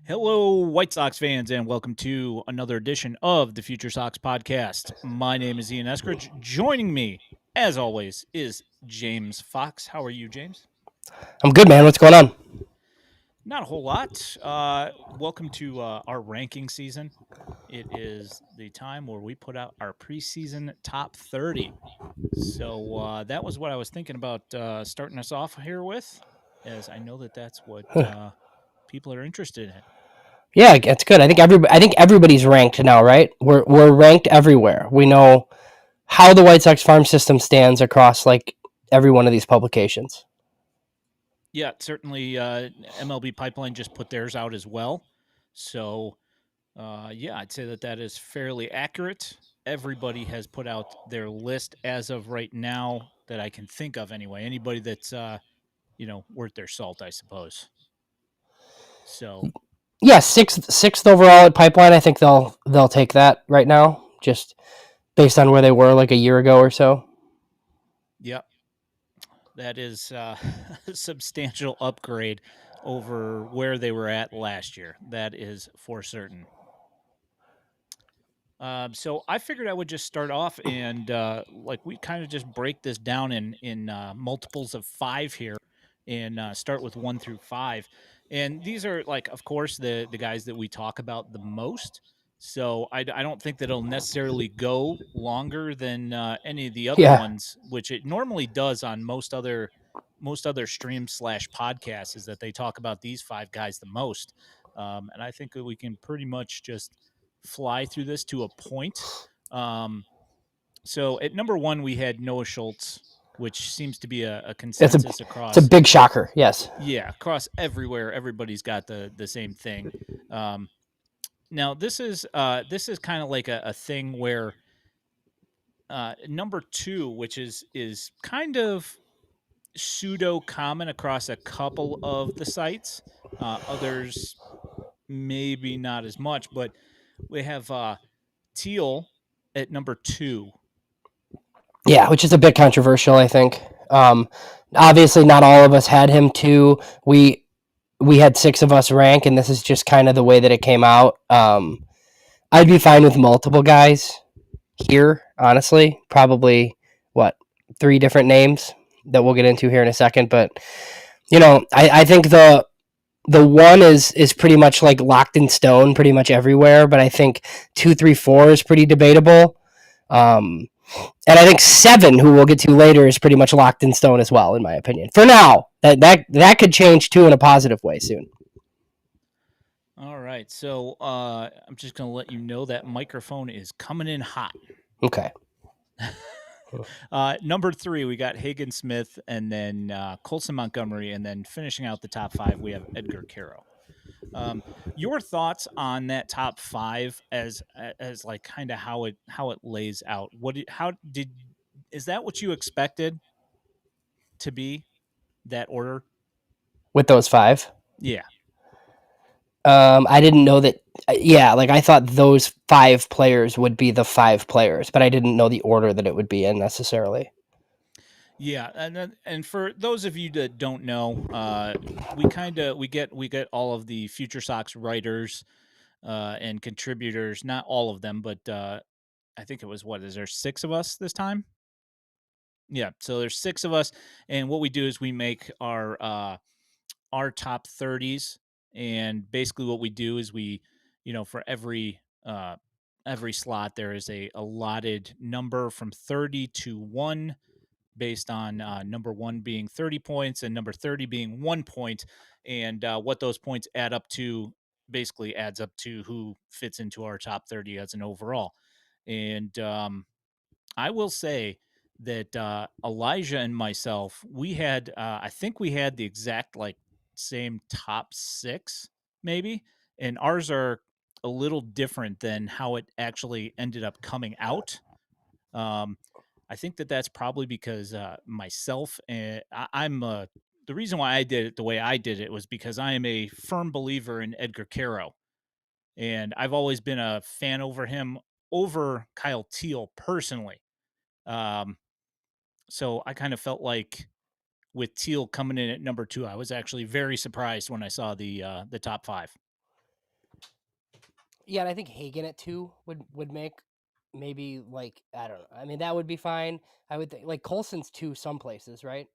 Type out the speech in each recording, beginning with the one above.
Hello, White Sox fans, and welcome to another edition of the FutureSox podcast. My name is Ian Eskridge. Joining me, as always, is James Fox. How are you, James? I'm good, man. What's going on? Not a whole lot. Welcome to our ranking season. It is the time where we put out our preseason top 30. So that was what I was thinking about starting us off here with, as I know that that's what people are interested in. Yeah, it's good. I think everybody's ranked now, right? We're ranked everywhere. We know how the White Sox farm system stands across like every one of these publications. Yeah, certainly. MLB Pipeline just put theirs out as well. So, yeah, I'd say that that is fairly accurate. Everybody has put out their list as of right now that I can think of, anyway. Anybody that's worth their salt, I suppose. So, Yeah, sixth overall at Pipeline. I think they'll take that right now, just based on where they were like a year ago or so. yep, that is a substantial upgrade over where they were at last year. That is for certain. So I figured I would just start off and like we kind of just break this down in multiples of five here, and start with 1 through 5. And these are like, of course, the guys that we talk about the most. So I don't think that it'll necessarily go longer than any of the other Yeah, ones, which it normally does on most other streams slash podcasts, is that they talk about these five guys the most. And I think that we can pretty much just fly through this to a point. Um, so at number one, we had Noah Schultz, which seems to be a it's a consensus it's a across, big shocker. Yes. yeah, across everywhere. Everybody's got the same thing. Um, Now this is kind of like a thing where number two, which is kind of pseudo common across a couple of the sites. Others maybe not as much, but we have Teal at number two. Yeah, which is a bit controversial. I think. Obviously, not all of us had him too. We had six of us rank, and this is just kind of the way that it came out. I'd be fine with multiple guys here, honestly. Probably what, three different names that we'll get into here in a second. But I think the one is pretty much like locked in stone, pretty much everywhere. But I think 2, 3, 4 is pretty debatable. Um, and I think 7, who we'll get to later, is pretty much locked in stone as well, in my opinion. For now, that could change too in a positive way soon. All right, so I'm just gonna let you know that microphone is coming in hot. Okay. Number three, we got Hagen Smith, and then Colson Montgomery, and then finishing out the top five, we have Edgar Caro. Your thoughts on that top five as like kind of how it lays out? How did is that what you expected to be, that order? With those 5. Yeah. I didn't know that. Yeah, like I thought those 5 players would be the 5 players, but I didn't know the order that it would be in necessarily. Yeah, and for those of you that don't know, we get all of the Future Sox writers and contributors. Not all of them, but I think it was, what is there, 6 of us this time? Yeah, so there's 6 of us, and what we do is we make our top 30s, and basically what we do is we, for every slot there is a allotted number from 30 to 1, based on number 1 being 30 points and number 30 being 1 point, and what those points add up to basically adds up to who fits into our top 30 as an overall. And I will say that Elijah and myself, we had, I think we had the exact like same top 6, maybe, and ours are a little different than how it actually ended up coming out. Um, I think that that's probably because myself and I'm the reason why I did it the way I did it was because I am a firm believer in Edgar Caro, and I've always been a fan over Kyle Teal personally. Um, so I kind of felt like with Teal coming in at number 2, I was actually very surprised when I saw the top 5. Yeah, and I think Hagen at 2 would make maybe, like, I don't know. I mean, that would be fine. I would think like Colson's 2 some places, right?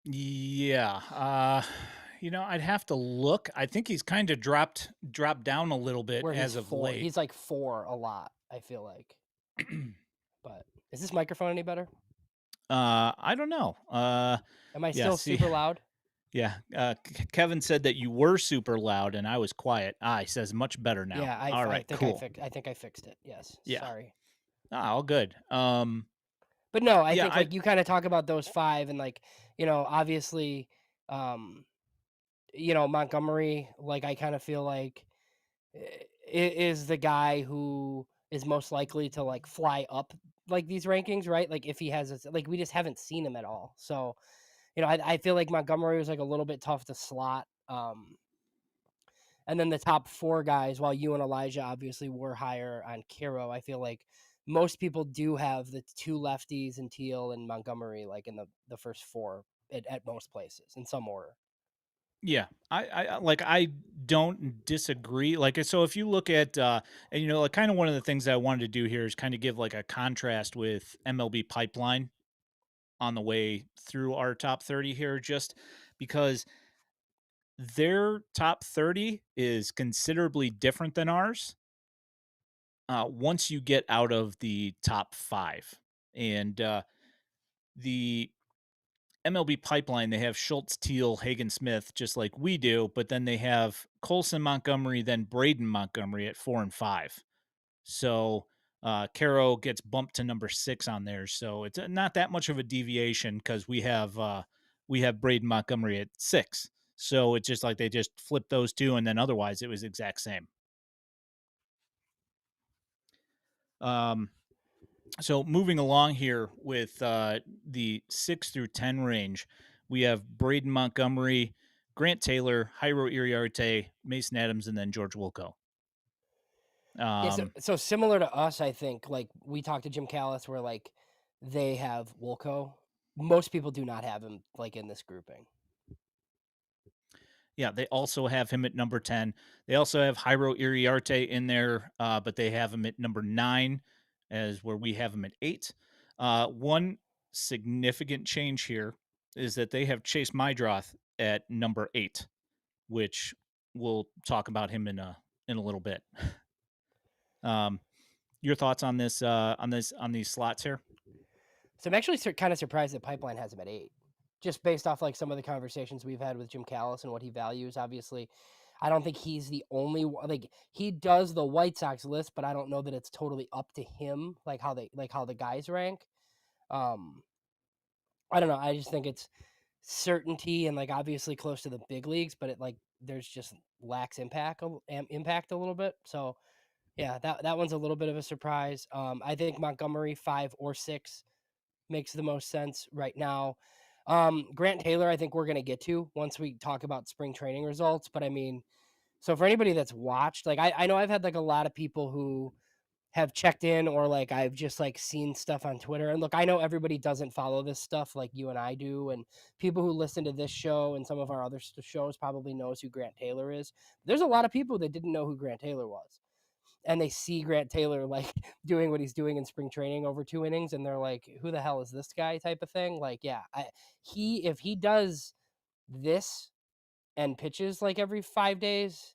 Yeah, I'd have to look. I think he's kind of dropped down a little bit Where he's as of 4. late. He's like 4 a lot, I feel like. But is this microphone any better? I don't know. Am I Yeah, still see, super loud? yeah. Kevin said that you were super loud and I was quiet. He says much better now. Yeah, All right, cool. I think I fixed it. Yes. Yeah, Sorry. all good. But no, I Yeah, think like you kind of talk about those 5 and like, obviously um Montgomery, like I kind of feel like is the guy who is most likely to like fly up like these rankings, right? Like if he has like we just haven't seen him at all. So, I feel like Montgomery was like a little bit tough to slot. And then the top 4 guys, while you and Elijah obviously were higher on Kiro, I feel like most people do have the 2 lefties and Teal and Montgomery like in the first 4 at most places in some order. yeah. I don't disagree. Like, so if you look at, and like kind of one of the things that I wanted to do here is kind of give like a contrast with MLB Pipeline on the way through our top 30 here, just because their top 30 is considerably different than ours once you get out of the top 5. And the MLB Pipeline, they have Schultz, Teal, Hagen Smith, just like we do, but then they have Colson Montgomery, then Braden Montgomery at 4 and 5. So Caro gets bumped to number 6 on there. So it's not that much of a deviation because we have Braden Montgomery at 6. So it's just like they just flipped those two, and then otherwise it was exact same. Um, so moving along here with the 6 through 10 range, we have Braden Montgomery, Grant Taylor, Jairo Iriarte, Mason Adams, and then George Wilco. Yeah, so Um, so similar to us, I think, like, we talked to Jim Callis where, like, they have Woolco. Most people do not have him, like, in this grouping. Yeah, they also have him at number 10. They also have Jairo Iriarte in there, but they have him at number 9, as where we have him at 8. One significant change here is that they have Chase Mydroth at number 8, which we'll talk about him in a little bit. Um, your thoughts on this on these slots here? So I'm actually kinda surprised that Pipeline has him at 8, just based off, like, some of the conversations we've had with Jim Callis and what he values, obviously. I don't think he's the only one like, he does the White Sox list, but I don't know that it's totally up to him, like, how the guys rank. Um, I don't know, I just think it's certainty and, like, obviously close to the big leagues, but it, like, there's just lacks impact a little bit, so, yeah, that one's a little bit of a surprise. I think Montgomery 5 or 6 makes the most sense right now. Grant Taylor, I think we're gonna get to once we talk about spring training results, but, I mean, so for anybody that's watched, like, I know I've had, like, a lot of people who have checked in or like I've just like seen stuff on Twitter. And look, I know everybody doesn't follow this stuff like you and I do, and people who listen to this show and some of our other shows probably knows who Grant Taylor is. There's a lot of people that didn't know who Grant Taylor was. And they see Grant Taylor like doing what he's doing in spring training over 2 innings, and they're like, "Who the hell is this guy?" type of thing. Like, yeah, he if he does this and pitches like every 5 days,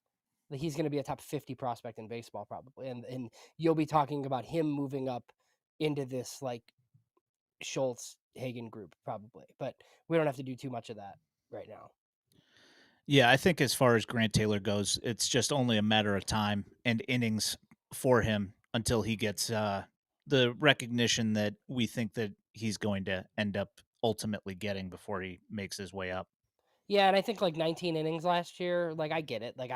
he's going to be a top 50 prospect in baseball probably, and you'll be talking about him moving up into this like Schultz Hagen group probably, but we don't have to do too much of that right now. Yeah, I think as far as Grant Taylor goes, it's just only a matter of time and innings for him until he gets the recognition that we think that he's going to end up ultimately getting before he makes his way up. Yeah, and I think like 19 innings last year, like I get it. Like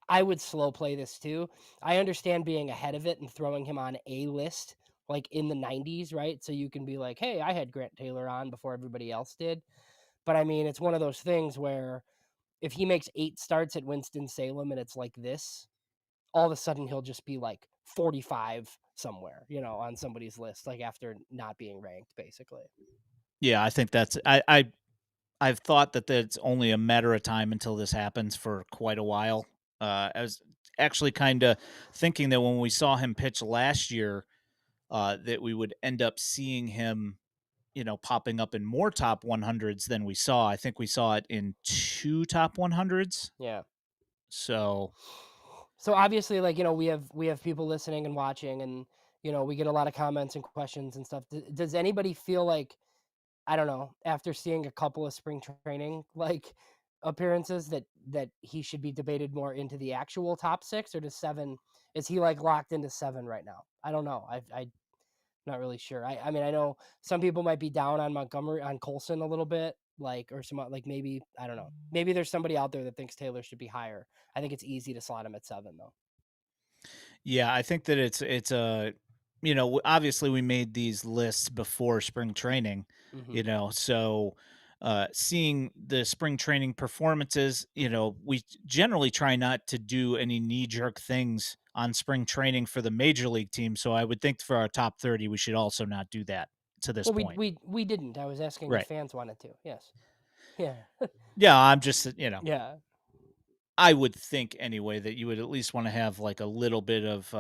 I would slow play this too. I understand being ahead of it and throwing him on a list like in the 90s, right? So you can be like, "Hey, I had Grant Taylor on before everybody else did." But I mean, it's one of those things where if he makes 8 starts at Winston-Salem and it's like this, all of a sudden he'll just be like 45 somewhere, on somebody's list, like after not being ranked, basically. Yeah, I think that's I've thought that it's only a matter of time until this happens for quite a while. As actually kind of thinking that when we saw him pitch last year, that we would end up seeing him, popping up in more top 100s than we saw. I think we saw it in 2 top 100s. Yeah. So, So obviously, like, we have people listening and watching, and we get a lot of comments and questions and stuff. Does anybody feel like, I don't know, after seeing a couple of spring training like appearances, that he should be debated more into the actual top six, or does seven, is he like locked into seven right now? I don't know. I'm not really sure. I mean, I know some people might be down on Montgomery, on Colson a little bit, like, or some, like, maybe, I don't know. Maybe there's somebody out there that thinks Taylor should be higher. I think it's easy to slot him at seven though. yeah, I think that it's a, obviously we made these lists before spring training, Hmm. so seeing the spring training performances, we generally try not to do any knee jerk things on spring training for the major league team. So I would think for our top 30, we should also not do that to this Well, we point. we we didn't. I was asking if Right. fans wanted to. Yes. Yeah. Yeah. I'm just, Yeah. I would think anyway that you would at least want to have like a little bit of,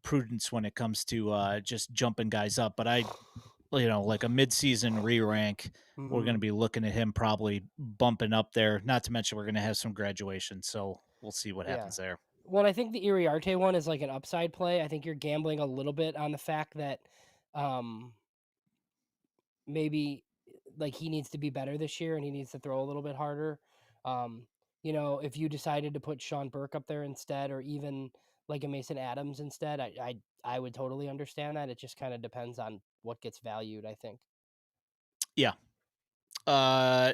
prudence when it comes to just jumping guys up. But like a midseason re rank, we're Hmm. going to be looking at him probably bumping up there. Not to mention, we're going to have some graduation. So we'll see what Yeah. happens there. Well, I think the Iriarte one is like an upside play. I think you're gambling a little bit on the fact that, um, maybe, like, he needs to be better this year and he needs to throw a little bit harder. Um, if you decided to put Sean Burke up there instead, or even like a Mason Adams instead, I would totally understand that. It just kind of depends on what gets valued, I think. Yeah.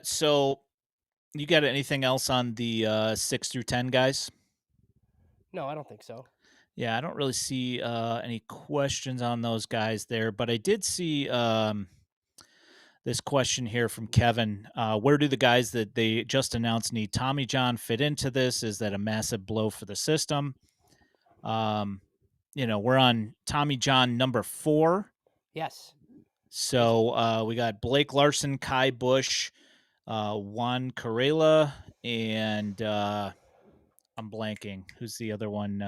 So you got anything else on the 6 through 10 guys? No, I don't think so. Yeah, I don't really see any questions on those guys there, but I did see this question here from Kevin. Where do the guys that they just announced need Tommy John fit into this? Is that a massive blow for the system? Um, we're on Tommy John number 4. Yes. Crazy. So we got Blake Larson, Kai Bush, Juan Carrera, and I'm blanking. Who's the other one?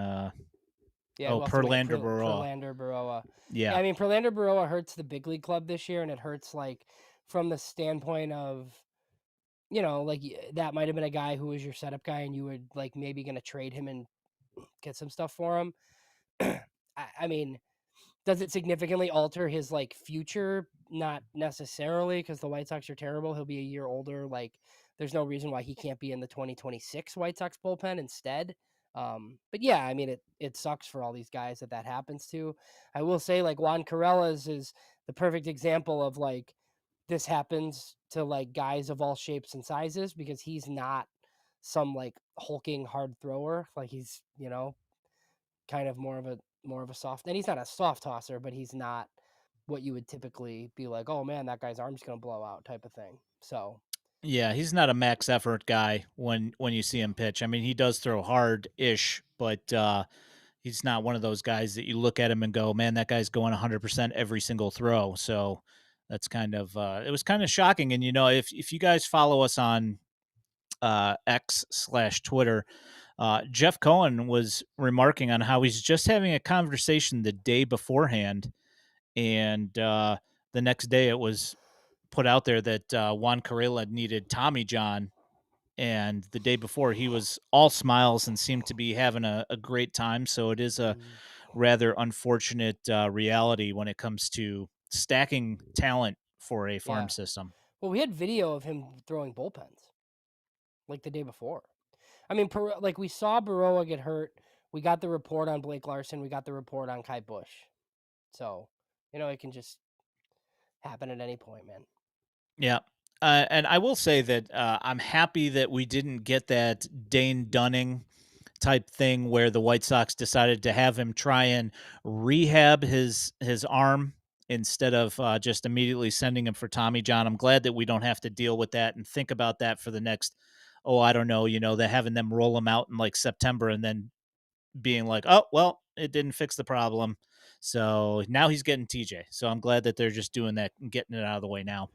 Yeah, who else do we have? Perlander Baroa. Perlander, Baroa. Yeah, Yeah. I mean, Perlander, Baroa hurts the big league club this year, and it hurts, like, from the standpoint of, like, that might have been a guy who was your setup guy, and you would, like, maybe going to trade him and get some stuff for him. I mean, does it significantly alter his, like, future? Not necessarily, because the White Sox are terrible. He'll be a year older. Like, there's no reason why he can't be in the 2026 White Sox bullpen instead. But yeah, I mean, it sucks for all these guys that happens to. I will say, like, Juan Carreras is the perfect example of, like, this happens to, like, guys of all shapes and sizes, because he's not some, like, hulking hard thrower. Like, he's, kind of more of a soft, and he's not a soft tosser, but he's not what you would typically be like, oh man, that guy's arm's gonna blow out type of thing. So Yeah, he's not a max effort guy when you see him pitch. I mean, he does throw hard-ish, but he's not one of those guys that you look at him and go, "Man, that guy's going 100% every single throw." So that's kind of it was kind of shocking. And if you guys follow us on X/Twitter, Jeff Cohen was remarking on how he's just having a conversation the day beforehand, and the next day it was put out there that Juan Carrera needed Tommy John, and the day before he was all smiles and seemed to be having a great time. So it is a mm, rather unfortunate reality when it comes to stacking talent for a farm yeah. system. Well, we had video of him throwing bullpens like the day before. I mean, like, we saw Baroa get hurt. We got the report on Blake Larson. We got the report on Kai Bush. So, it can just happen at any point, man. Yeah. And I will say that I'm happy that we didn't get that Dane Dunning type thing where the White Sox decided to have him try and rehab his arm instead of just immediately sending him for Tommy John. I'm glad that we don't have to deal with that and think about that for the next, I don't know, they're having them roll him out in like September and then being like, oh, well, it didn't fix the problem. So now he's getting TJ. So I'm glad that they're just doing that and getting it out of the way now.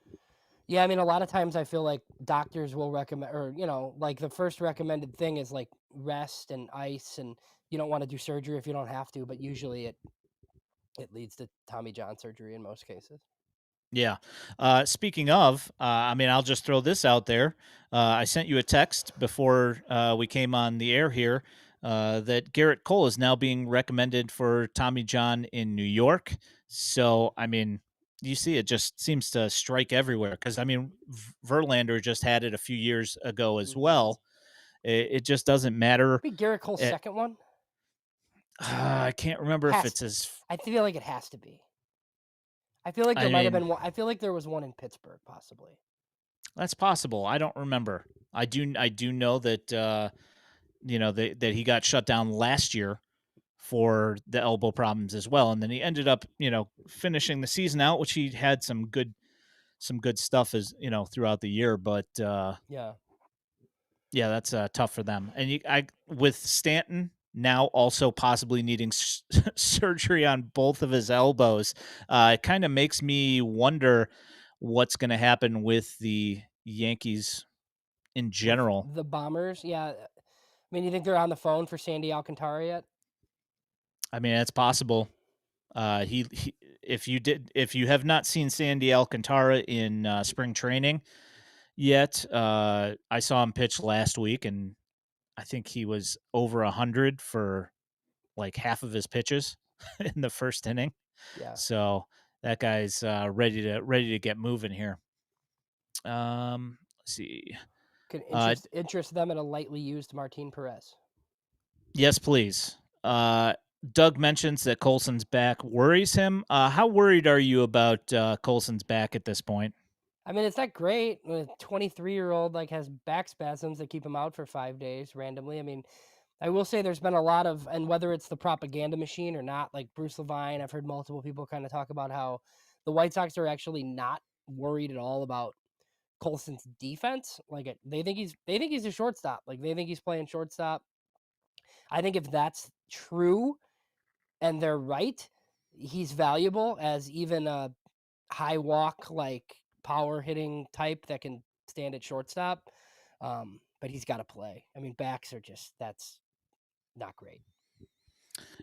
Yeah, I mean, a lot of times I feel like doctors will recommend, or like the first recommended thing is like rest and ice, and you don't want to do surgery if you don't have to, but usually it leads to Tommy John surgery in most cases. Yeah. Speaking of, I mean, I'll just throw this out there. I sent you a text before we came on the air here that Garrett Cole is now being recommended for Tommy John in New York. So, I mean, you see, it just seems to strike everywhere. Because, I mean, Verlander just had it a few years ago as Mhm. well. It just doesn't matter. Be Garrett Cole's It, second one. I can't remember if Has it's to be. his. I feel like it has to be. I feel like there I might have mean, been one. I feel like there was one in Pittsburgh, possibly. that's possible. I don't remember. I do know that that he got shut down last year for the elbow problems as well, and then he ended up finishing the season out, which he had some good stuff as throughout the year, but Yeah. yeah, that's tough for them. And I with Stanton now also possibly needing surgery on both of his elbows, it kind of makes me wonder what's going to happen with the Yankees in With general. the Bombers, yeah. I mean, you think they're on the phone for Sandy Alcantara yet? I mean, it's possible. He if you have not seen Sandy Alcantara in spring training yet, I saw him pitch last week, and I think he was over 100 for like half of his pitches in the first inning. Yeah. So that guy's ready to get moving here. Let's see. Could Uh, interest them in a lightly used Martin Perez. yes, please. Doug mentions that Colson's back worries him. How worried are you about Colson's back at this point? I mean, it's not great. A 23-year-old like has back spasms that keep him out for 5 days randomly. I mean, I will say there's been a lot of, and whether it's the propaganda machine or not, like Bruce Levine, I've heard multiple people kind of talk about how the White Sox are actually not worried at all about Colson's defense. Like they think he's a shortstop. Like they think he's playing shortstop. I think if that's true and they're right, he's valuable as even a high walk, like power hitting type that can stand at shortstop. But he's got to play. I mean, backs are just that's not great.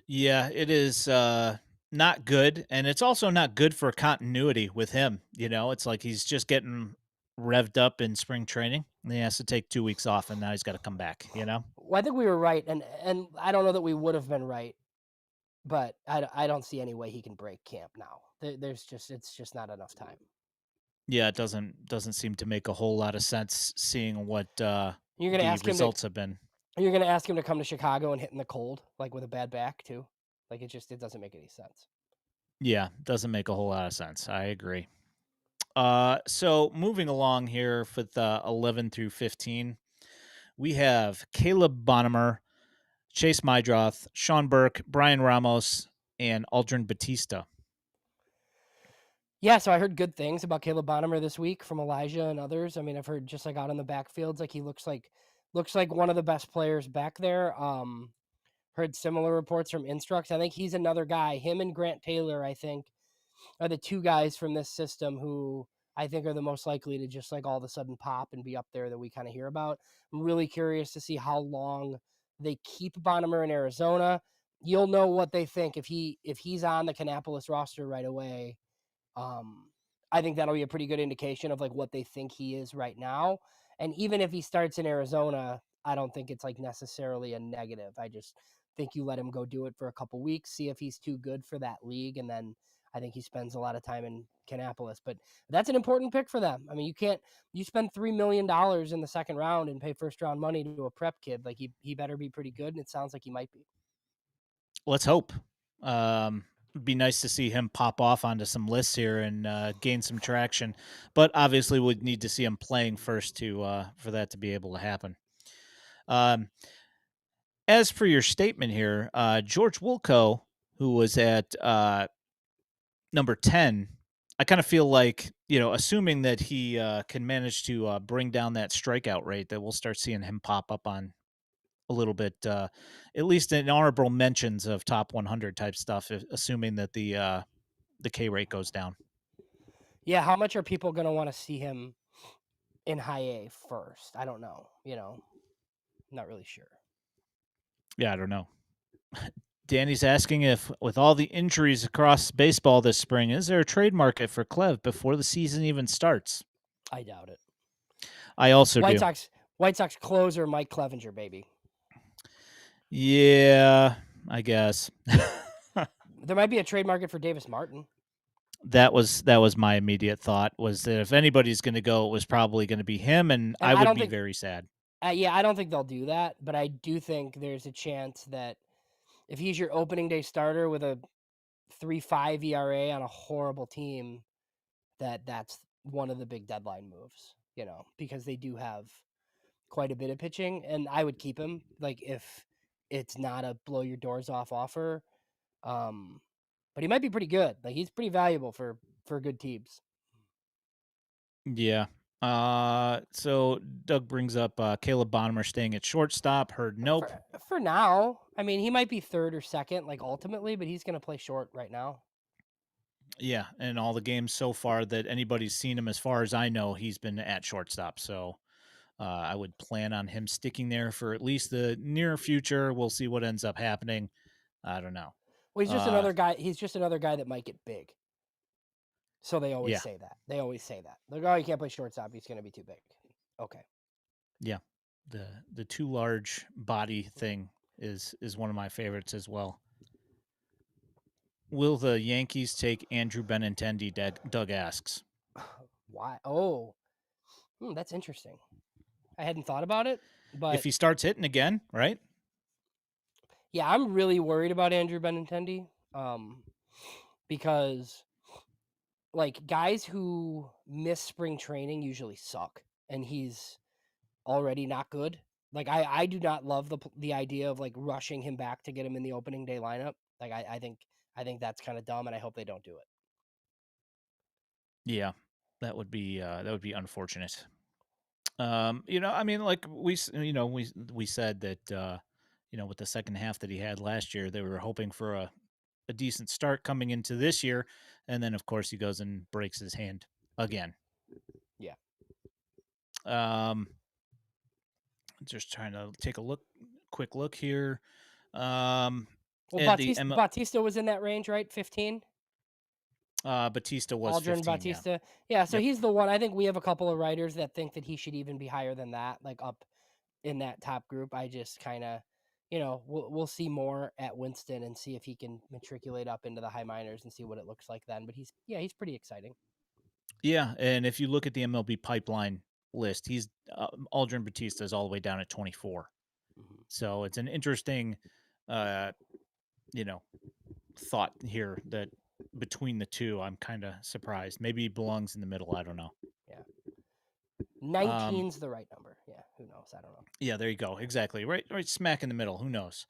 Yeah, it is not good, and it's also not good for continuity with him. It's like he's just getting revved up in spring training, and he has to take 2 weeks off, and now he's got to come back. Well, I think we were right, and I don't know that we would have been right, but I don't see any way he can break camp now. There's just it's just not enough time. Yeah, it doesn't seem to make a whole lot of sense seeing what You're gonna the ask him to results have been. you're gonna ask him to come to Chicago and hit in the cold, like with a bad back too. Like it doesn't make any sense. Yeah, doesn't make a whole lot of sense. I agree. So moving along here with 11 through 15, we have Caleb Bonnemer, Chase Mydroth, Sean Burke, Brian Ramos, and Aldrin Batista. Yeah, so I heard good things about Caleb Bonnemer this week from Elijah and others. I mean, I've heard just like out in the backfields, like he looks like one of the best players back there. Heard similar reports from Instructs. I think he's another guy. Him and Grant Taylor, I think, are the two guys from this system who I think are the most likely to just like all of a sudden pop and be up there that we kind of hear about. I'm really curious to see how long they keep Bonnemer in Arizona. You'll know what they think if he's on the Kannapolis roster right away. um, I think that'll be a pretty good indication of like what they think he is right now. And even if he starts in Arizona, I don't think it's like necessarily a negative. I just think you let him go do it for a couple weeks, see if he's too good for that league, and then I think he spends a lot of time in Kannapolis. But that's an important pick for them. I mean, you spend $3 million in the second round and pay first round money to a prep kid. Like he better be pretty good, and it sounds like he might be. Let's hope. It'd be nice to see him pop off onto some lists here and gain some traction, but obviously would need to see him playing first to for that to be able to happen. Um, as for your statement here, George Wilco, who was at number 10, I kind of feel like, assuming that he can manage to bring down that strikeout rate, that we'll start seeing him pop up on a little bit, at least in honorable mentions of top 100 type stuff, assuming that the K rate goes down. Yeah, how much are people going to want to see him in high A first? I don't know. Not really sure. Yeah, I don't know. Danny's asking if, with all the injuries across baseball this spring, is there a trade market for Clev before the season even starts? I doubt it. I also White do. Sox, White Sox closer Mike Clevenger, baby. Yeah, I guess. There might be a trade market for Davis Martin. That was my immediate thought, was that if anybody's going to go, it was probably going to be him, and And I I would don't be think, very sad. yeah, I don't think they'll do that. But I do think there's a chance that if he's your opening day starter with a 3.5 ERA on a horrible team, that's one of the big deadline moves. Because they do have quite a bit of pitching, and I would keep him. Like if it's not a blow your doors off offer, um, but he might be pretty good. Like he's pretty valuable for good teams. Yeah. So Doug brings up Caleb Bonner staying at shortstop. Heard nope. For now, I mean, he might be third or second, like ultimately, but he's going to play short right now. Yeah, and all the games so far that anybody's seen him, as far as I know, he's been at shortstop. So I would plan on him sticking there for at least the near future. We'll see what ends up happening. I don't know. Well, he's just Uh, another guy. He's just another guy that might get big. So they always yeah, say that. They always say that. Like, oh, he can't play shortstop. He's going to be too big. Okay. yeah. The too large body thing is one of my favorites as well. Will the Yankees take Andrew Benintendi? Doug asks. Why? Oh, that's interesting. I hadn't thought about it, If but he starts hitting again, right? yeah, I'm really worried about Andrew Benintendi, because like guys who miss spring training usually suck, and he's already not good. Like I do not love the idea of like rushing him back to get him in the opening day lineup. Like I think that's kind of dumb, and I hope they don't do it. Yeah, that would be unfortunate. I mean, like we said that with the second half that he had last year, they were hoping for a decent start coming into this year, and then of course he goes and breaks his hand again. Yeah. Um, just trying to take a quick look here. Um, Well, and the Bautista was in that range, right? 15. Batista was Aldrin 15. Yeah. Bautista. Yeah, so Yep. he's the one. I think we have a couple of writers that think that he should even be higher than that, like up in that top group. I just kind of, we'll see more at Winston and see if he can matriculate up into the high minors and see what it looks like then. But he's pretty exciting. Yeah, and if you look at the MLB pipeline list, he's Aldrin Batista is all the way down at 24. Mhm. So it's an interesting, uh, you know, thought here that between the two, I'm kind of surprised. Maybe he belongs in the middle. I don't know. Yeah, Um, 19's the right number. Yeah, who knows? I don't know. yeah, there you go. Exactly. Right smack in the middle. Who knows?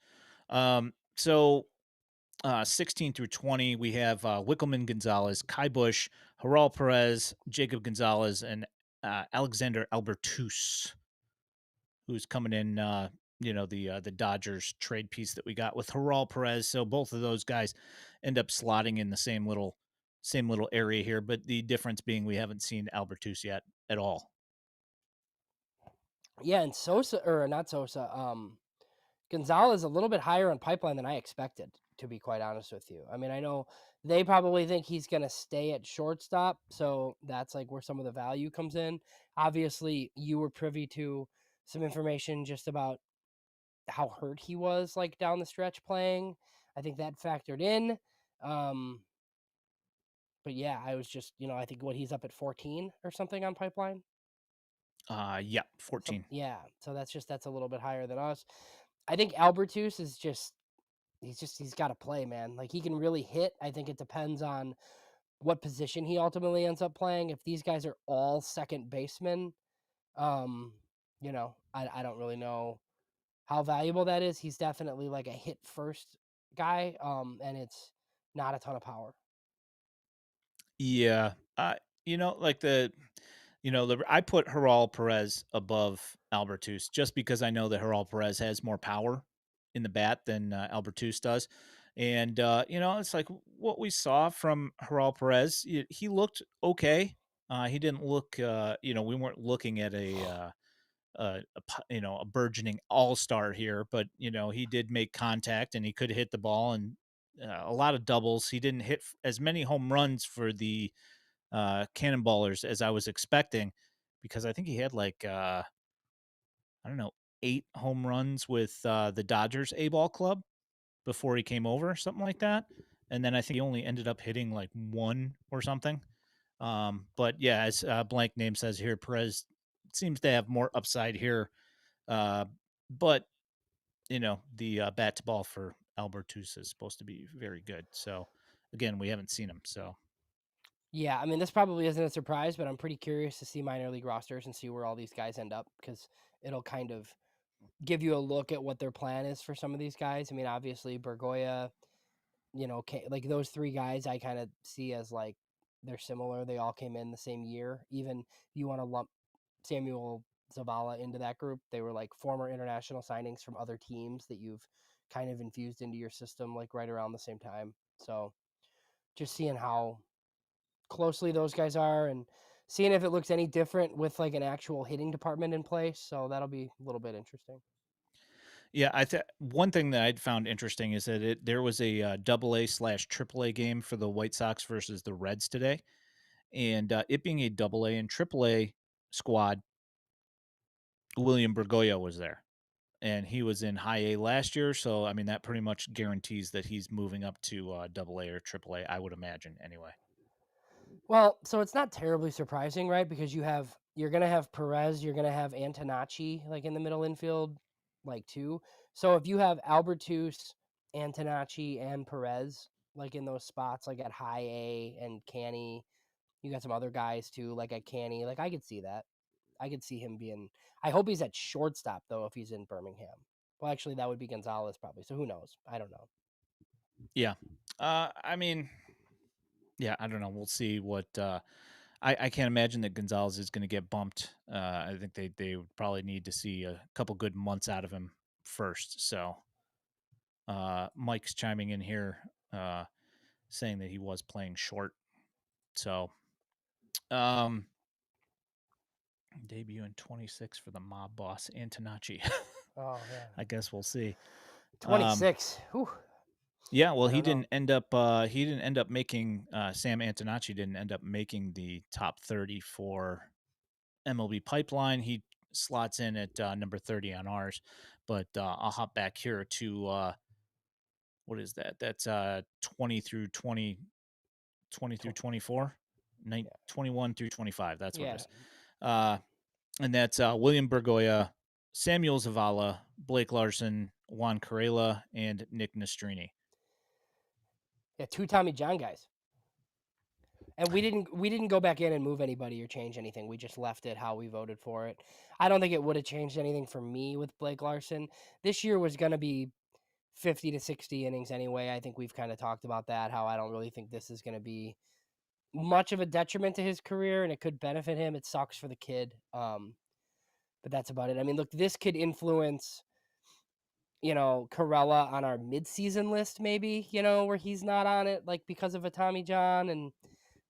So 16 through 20, we have Wickelman Gonzalez, Kai Bush, Haral Perez, Jacob Gonzalez, and Alexander Albertus, who's coming in. The Dodgers trade piece that we got with Haral Perez. So both of those guys end up slotting in the same little area here. But the difference being we haven't seen Albertus yet at all. Yeah, and Sosa or not Sosa. Gonzalez a little bit higher on pipeline than I expected, to be quite honest with you. I mean, I know they probably think he's going to stay at shortstop, so that's like where some of the value comes in. Obviously, you were privy to some information just about how hurt he was like down the stretch playing. I think that factored in. Um, but yeah, I was just, I think what he's up at 14 or something on pipeline. Yeah, 14. Yeah, so that's a little bit higher than us. I think Albertus is he's got to play, man. Like he can really hit. I think it depends on what position he ultimately ends up playing. If these guys are all second basemen, um, I don't really know how valuable that is. He's definitely like a hit first guy, and it's not a ton of power. Yeah. Like I put Haral Perez above Albertus just because I know that Haral Perez has more power in the bat than Albertus does. And it's like what we saw from Haral Perez. He looked okay. He didn't look. We weren't looking at a burgeoning all-star here, but he did make contact and he could hit the ball and a lot of doubles. He didn't hit as many home runs for the cannonballers as I was expecting, because I think he had like I don't know, 8 home runs with the Dodgers A ball club before he came over, something like that. And then I think he only ended up hitting like one or something. But yeah, as blank name says here, Perez seems to have more upside here. Uh, but the bat to ball for Albertus is supposed to be very good. So again, we haven't seen him. So Yeah, I mean, this probably isn't a surprise, but I'm pretty curious to see minor league rosters and see where all these guys end up because it'll kind of give you a look at what their plan is for some of these guys. I mean, obviously, Bergoya, like those three guys I kind of see as like they're similar. They all came in the same year. Even you want to lump Samuel Zavala into that group, they were like former international signings from other teams that you've kind of infused into your system like right around the same time. So just seeing how closely those guys are and seeing if it looks any different with like an actual hitting department in place. So that'll be a little bit interesting. yeah, one thing that I'd found interesting is that there was a double A slash triple A game for the White Sox versus the Reds today, and it being a double A and triple A squad, William Bergoya was there, and he was in high A last year. So I mean, that pretty much guarantees that he's moving up to double A or triple A. I would imagine anyway. Well, so it's not terribly surprising, right? Because you're gonna have Perez, you're gonna have Antonacci like in the middle infield, like two. So if you have Albertus, Antonacci, and Perez like in those spots, like at high A and Canny, you got some other guys too, like at Canny. Like I could see that. I could see him being. I hope he's at shortstop though if he's in Birmingham. Well, actually, that would be Gonzalez probably. So who knows? I don't know. Yeah, I mean, yeah, I don't know. We'll see what. I can't imagine that Gonzalez is going to get bumped. I think they would probably need to see a couple good months out of him first. So Mike's chiming in here, saying that he was playing short. So um, debut in 26 for the mob boss Antonacci. Oh yeah, I guess we'll see. Um, 26. Whew, yeah, well, I don't know. he didn't end up making Sam Antonacci didn't end up making the top 30 for MLB Pipeline. He slots in at number 30 on ours, but I'll hop back here to what is that? That's 20 through 20, 20 through 24, Yeah, 21 through 25. That's what it yeah, is. Uh, and that's William Bergoya, Samuel Zavala, Blake Larson, Juan Carrera, and Nick Nastrini. yeah. Two Tommy John guys. And we didn't go back in and move anybody or change anything. We just left it how we voted for it. I don't think it would have changed anything for me with Blake Larson. This year was going to be 50 to 60 innings anyway. I think we've kind of talked about that, how I don't really think this is going to be much of a detriment to his career and it could benefit him. It sucks for the kid. But that's about it. I mean, look, this could influence, Corella on our midseason list, maybe, where he's not on it, like because of a Tommy John and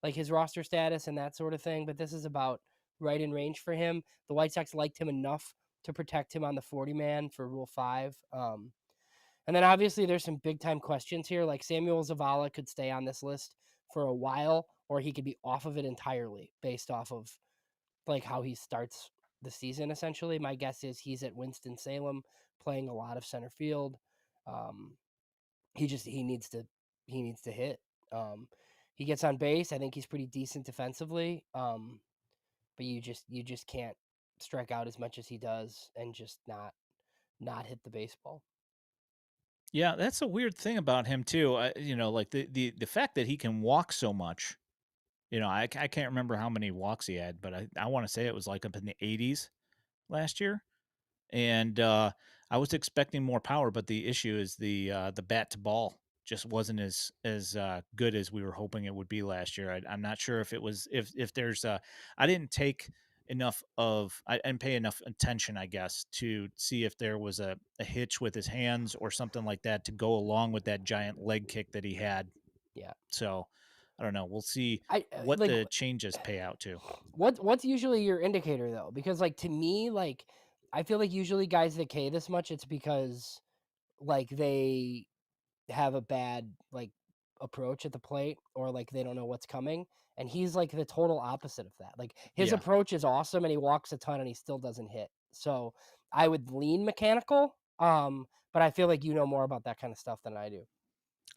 like his roster status and that sort of thing. But this is about right in range for him. The White Sox liked him enough to protect him on the 40 man for Rule 5. And then obviously there's some big time questions here. Like Samuel Zavala could stay on this list for a while, or he could be off of it entirely based off of like how he starts the season. Essentially, my guess is he's at Winston Salem playing a lot of center field. Um, he needs to hit. Um, he gets on base. I think he's pretty decent defensively. But you just can't strike out as much as he does and just not hit the baseball. Yeah, that's a weird thing about him too. Like the fact that he can walk so much. I can't remember how many walks he had, but I want to say it was like up in the 80s last year. And I was expecting more power, but the issue is the bat to ball just wasn't as good as we were hoping it would be last year. I'm not sure if it was if there's I didn't take enough and pay enough attention, I guess, to see if there was a hitch with his hands or something like that to go along with that giant leg kick that he had. Yeah. So I don't know. We'll see I what like the changes pay out to. what's usually your indicator though? Because like to me, like I feel like usually guys that K this much, it's because like they have a bad like approach at the plate or like they don't know what's coming. And he's like the total opposite of that. Like his Yeah. approach is awesome and he walks a ton and he still doesn't hit. So I would lean mechanical. But I feel like you know more about that kind of stuff than I do.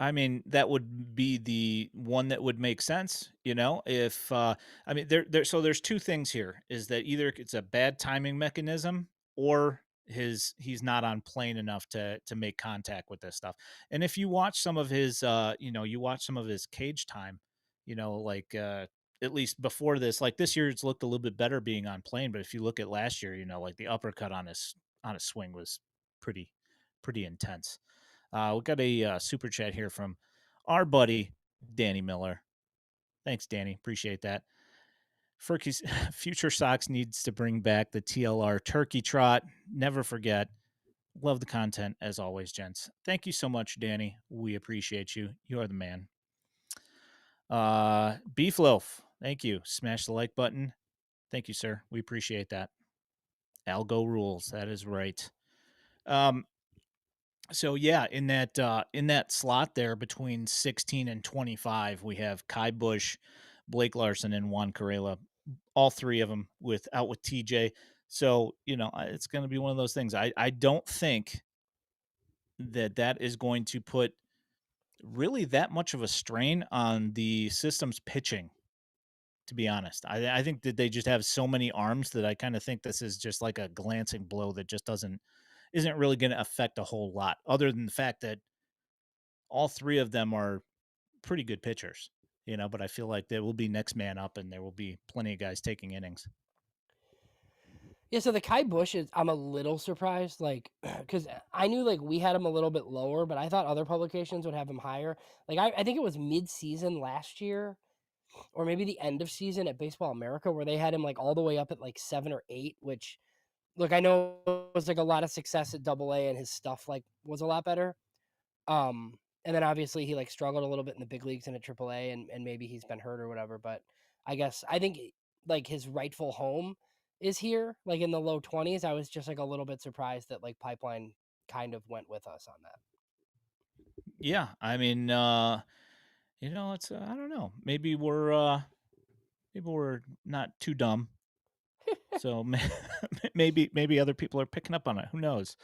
I mean, that would be the one that would make sense, if I mean so there's two things here is that either it's a bad timing mechanism or he's not on plane enough to make contact with this stuff. And if you watch some of his you watch some of his cage time, like at least before this, like this year it's looked a little bit better being on plane, but if you look at last year, like the uppercut on his swing was pretty intense. We got a super chat here from our buddy Danny Miller. Thanks, Danny. Appreciate that. Furky's Future Sox needs to bring back the TLR turkey trot. Never forget. Love the content as always, gents. Thank you so much, Danny. We appreciate you. You are the man. Beef Loaf. Thank you. Smash the like button. Thank you, sir. We appreciate that. Algo rules. That is right. Um, So yeah, in that slot there between 16 and 25, we have Kai Bush, Blake Larson, and Juan Carrera. All three of them with TJ. So it's going to be one of those things. I don't think that is going to put really that much of a strain on the system's pitching. To be honest, I think that they just have so many arms that I kind of think this is just like a glancing blow that just isn't really going to affect a whole lot, other than the fact that all three of them are pretty good pitchers, but I feel like there will be next man up and there will be plenty of guys taking innings. Yeah, so the Kai Bush is I'm a little surprised, like, because I knew like we had him a little bit lower, but I thought other publications would have him higher. Like I think it was mid-season last year, or maybe the end of season at Baseball America, where they had him like all the way up at like 7 or 8. Which, look, I know it was like a lot of success at Double A, and his stuff like was a lot better. And then obviously he like struggled a little bit in the big leagues and at Triple A, and maybe he's been hurt or whatever. But I think like his rightful home is here, like in the low 20s. I was just like a little bit surprised that like Pipeline kind of went with us on that. Yeah, I mean, it's I don't know. Maybe we're not too dumb. So maybe other people are picking up on it. Who knows?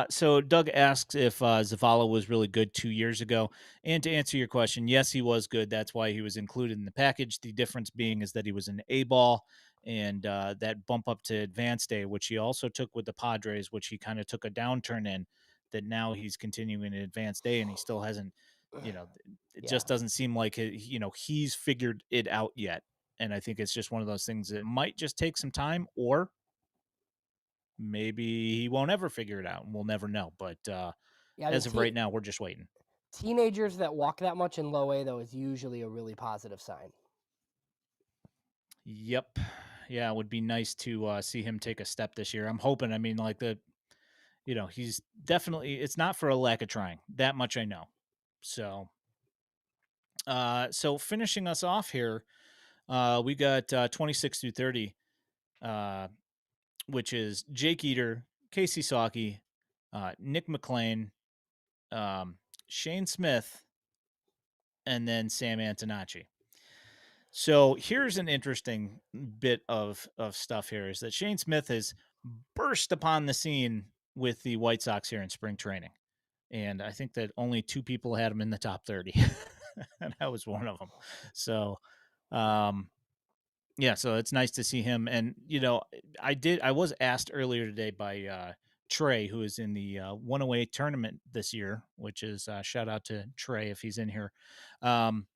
So Doug asks if Zavala was really good 2 years ago, and to answer your question, yes, he was good. That's why he was included in the package. The difference being is that he was an A ball, and that bump up to advanced A, which he also took with the Padres, which he kind of took a downturn in. That now he's continuing in advanced A, and he still hasn't. You know, it Yeah. just doesn't seem like he's figured it out yet. And I think it's just one of those things that might just take some time, or maybe he won't ever figure it out and we'll never know. But Yeah, I mean as of right now, we're just waiting. teenagers that walk that much in low A though is usually a really positive sign. Yep. Yeah, it would be nice to see him take a step this year. I'm hoping. I mean, like he's definitely. It's not for a lack of trying. That much I know. So, so finishing us off here, we got 26 through 30, uh, which is Jake Eater, Casey Sawkey, Nick McLean, um, Shane Smith, and then Sam Antonacci. So here's an interesting bit of stuff here is that Shane Smith has burst upon the scene with the White Sox here in spring training. And I think that only two people had him in the top 30. And I was one of them. So um yeah, so it's nice to see him. And I was asked earlier today by Trey, who is in the 108 tournament this year, which is shout out to Trey if he's in here. Um,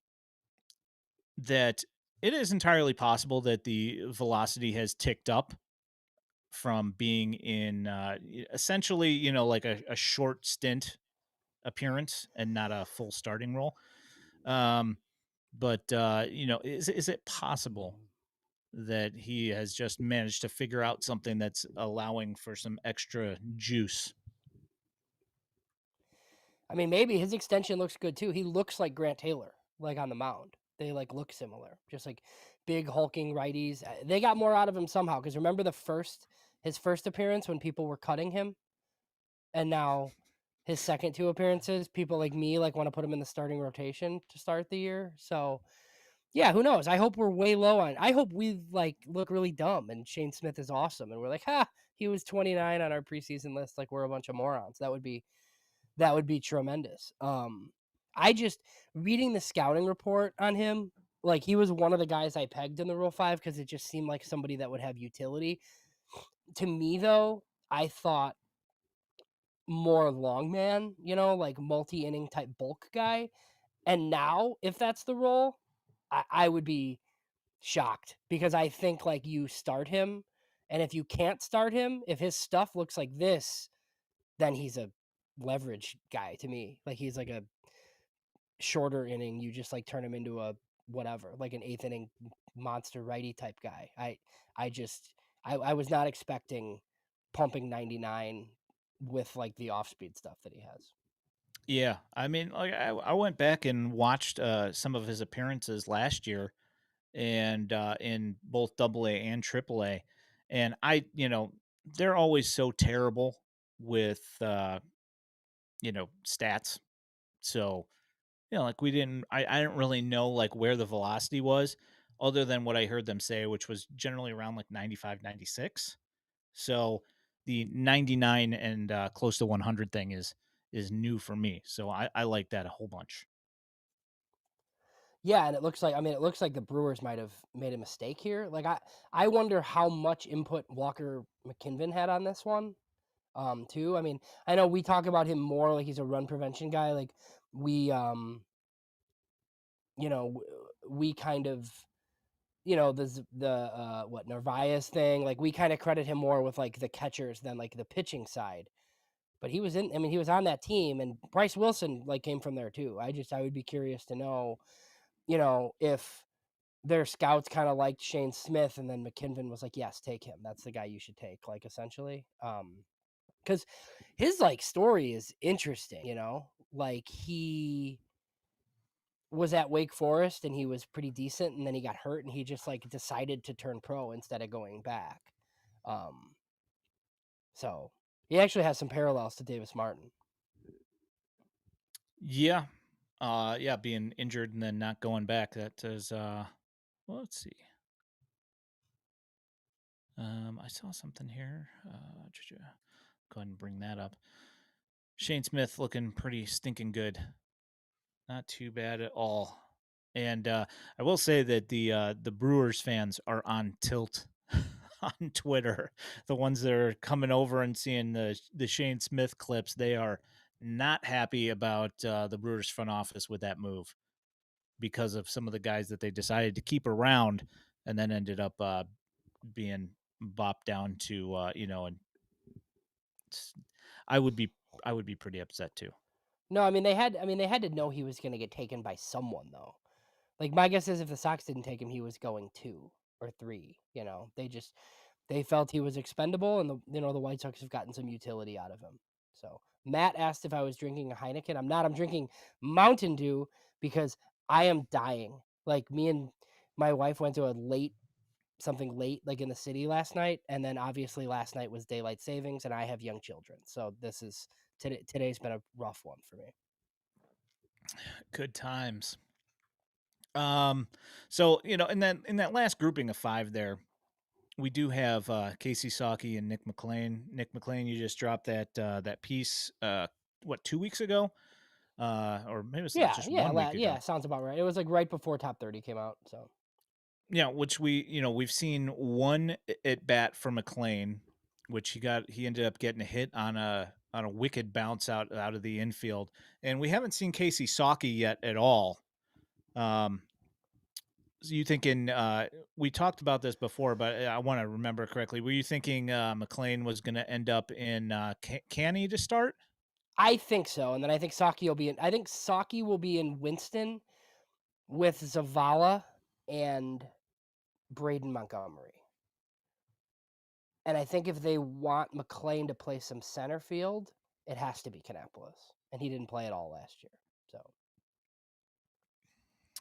that it is entirely possible that the velocity has ticked up from being in essentially, like a short stint appearance and not a full starting role. Um, but is it possible that he has just managed to figure out something that's allowing for some extra juice. I mean, maybe his extension looks good too. He looks like Grant Taylor, like on the mound. They like look similar, just like big hulking righties. They got more out of him somehow. Because remember his first appearance when people were cutting him, and now his second two appearances, people like me like want to put him in the starting rotation to start the year. So yeah, who knows? I hope we're way low on. I hope we like look really dumb and Shane Smith is awesome, and we're like, ha, he was 29 on our preseason list. Like we're a bunch of morons. That would be tremendous. I just reading the scouting report on him, like he was one of the guys I pegged in the Rule 5 because it just seemed like somebody that would have utility. To me, though, I thought more long man, like multi inning type bulk guy. And now, if that's the role, I would be shocked because I think like you start him, and if you can't start him, if his stuff looks like this, then he's a leverage guy to me. Like he's like a shorter inning, you just like turn him into a whatever, like an eighth inning monster righty type guy. I just I was not expecting pumping 99 with like the off speed stuff that he has. Yeah, I mean, like I went back and watched some of his appearances last year, and in both Double A and Triple A, and they're always so terrible with stats. So like I didn't really know like where the velocity was, other than what I heard them say, which was generally around like 95, 96. So the 99 and close to 100 thing is new for me. So I like that a whole bunch. Yeah, and it looks like the Brewers might have made a mistake here. Like I wonder how much input Walker McKinven had on this one. Too. I mean, I know we talk about him more like he's a run prevention guy. Like we you know, we kind of what Narvaez thing, like we kind of credit him more with like the catchers than like the pitching side. But he was on that team, and Bryce Wilson like came from there too. I would be curious to know, if their scouts kind of liked Shane Smith and then McKinven was like, yes, take him. That's the guy you should take, like essentially. Because his like story is interesting, like he was at Wake Forest and he was pretty decent, and then he got hurt and he just like decided to turn pro instead of going back. Um, so he actually has some parallels to Davis Martin. Yeah. Yeah, being injured and then not going back. That is well, let's see. I saw something here. Go ahead and bring that up. Shane Smith looking pretty stinking good. Not too bad at all. And I will say that the Brewers fans are on tilt on Twitter. The ones that are coming over and seeing the Shane Smith clips, they are not happy about the Brewers front office with that move because of some of the guys that they decided to keep around and then ended up being bopped down to and I would be I would be pretty upset too. No, they had to know he was going to get taken by someone though. Like my guess is if the Sox didn't take him, he was going 2 or 3. They felt he was expendable, and the White Sox have gotten some utility out of him. So Matt asked if I was drinking a Heineken. I'm not. I'm drinking Mountain Dew because I am dying. Like me and my wife went to something late, like in the city last night, and then obviously last night was daylight savings, and I have young children, so today's been a rough one for me. Good times. So and then in that last grouping of five there, we do have Casey Saki and Nick McLean. Nick McLean, you just dropped that piece what 2 weeks ago, or maybe it was Yeah, just yeah, 1 week yeah. ago. Sounds about right. It was like right before Top 30 came out. So Yeah, which we've seen one at bat for McLean, which he ended up getting a hit on a wicked bounce out of the infield, and we haven't seen Casey Saki yet at all. Um, so you thinking? We talked about this before, but I want to remember correctly. Were you thinking McLean was going to end up in Canny to start? I think so, and then I think Saki will be in. I think Saki will be in Winston with Zavala and Braden Montgomery. And I think if they want McLean to play some center field, it has to be Kannapolis. And he didn't play at all last year. So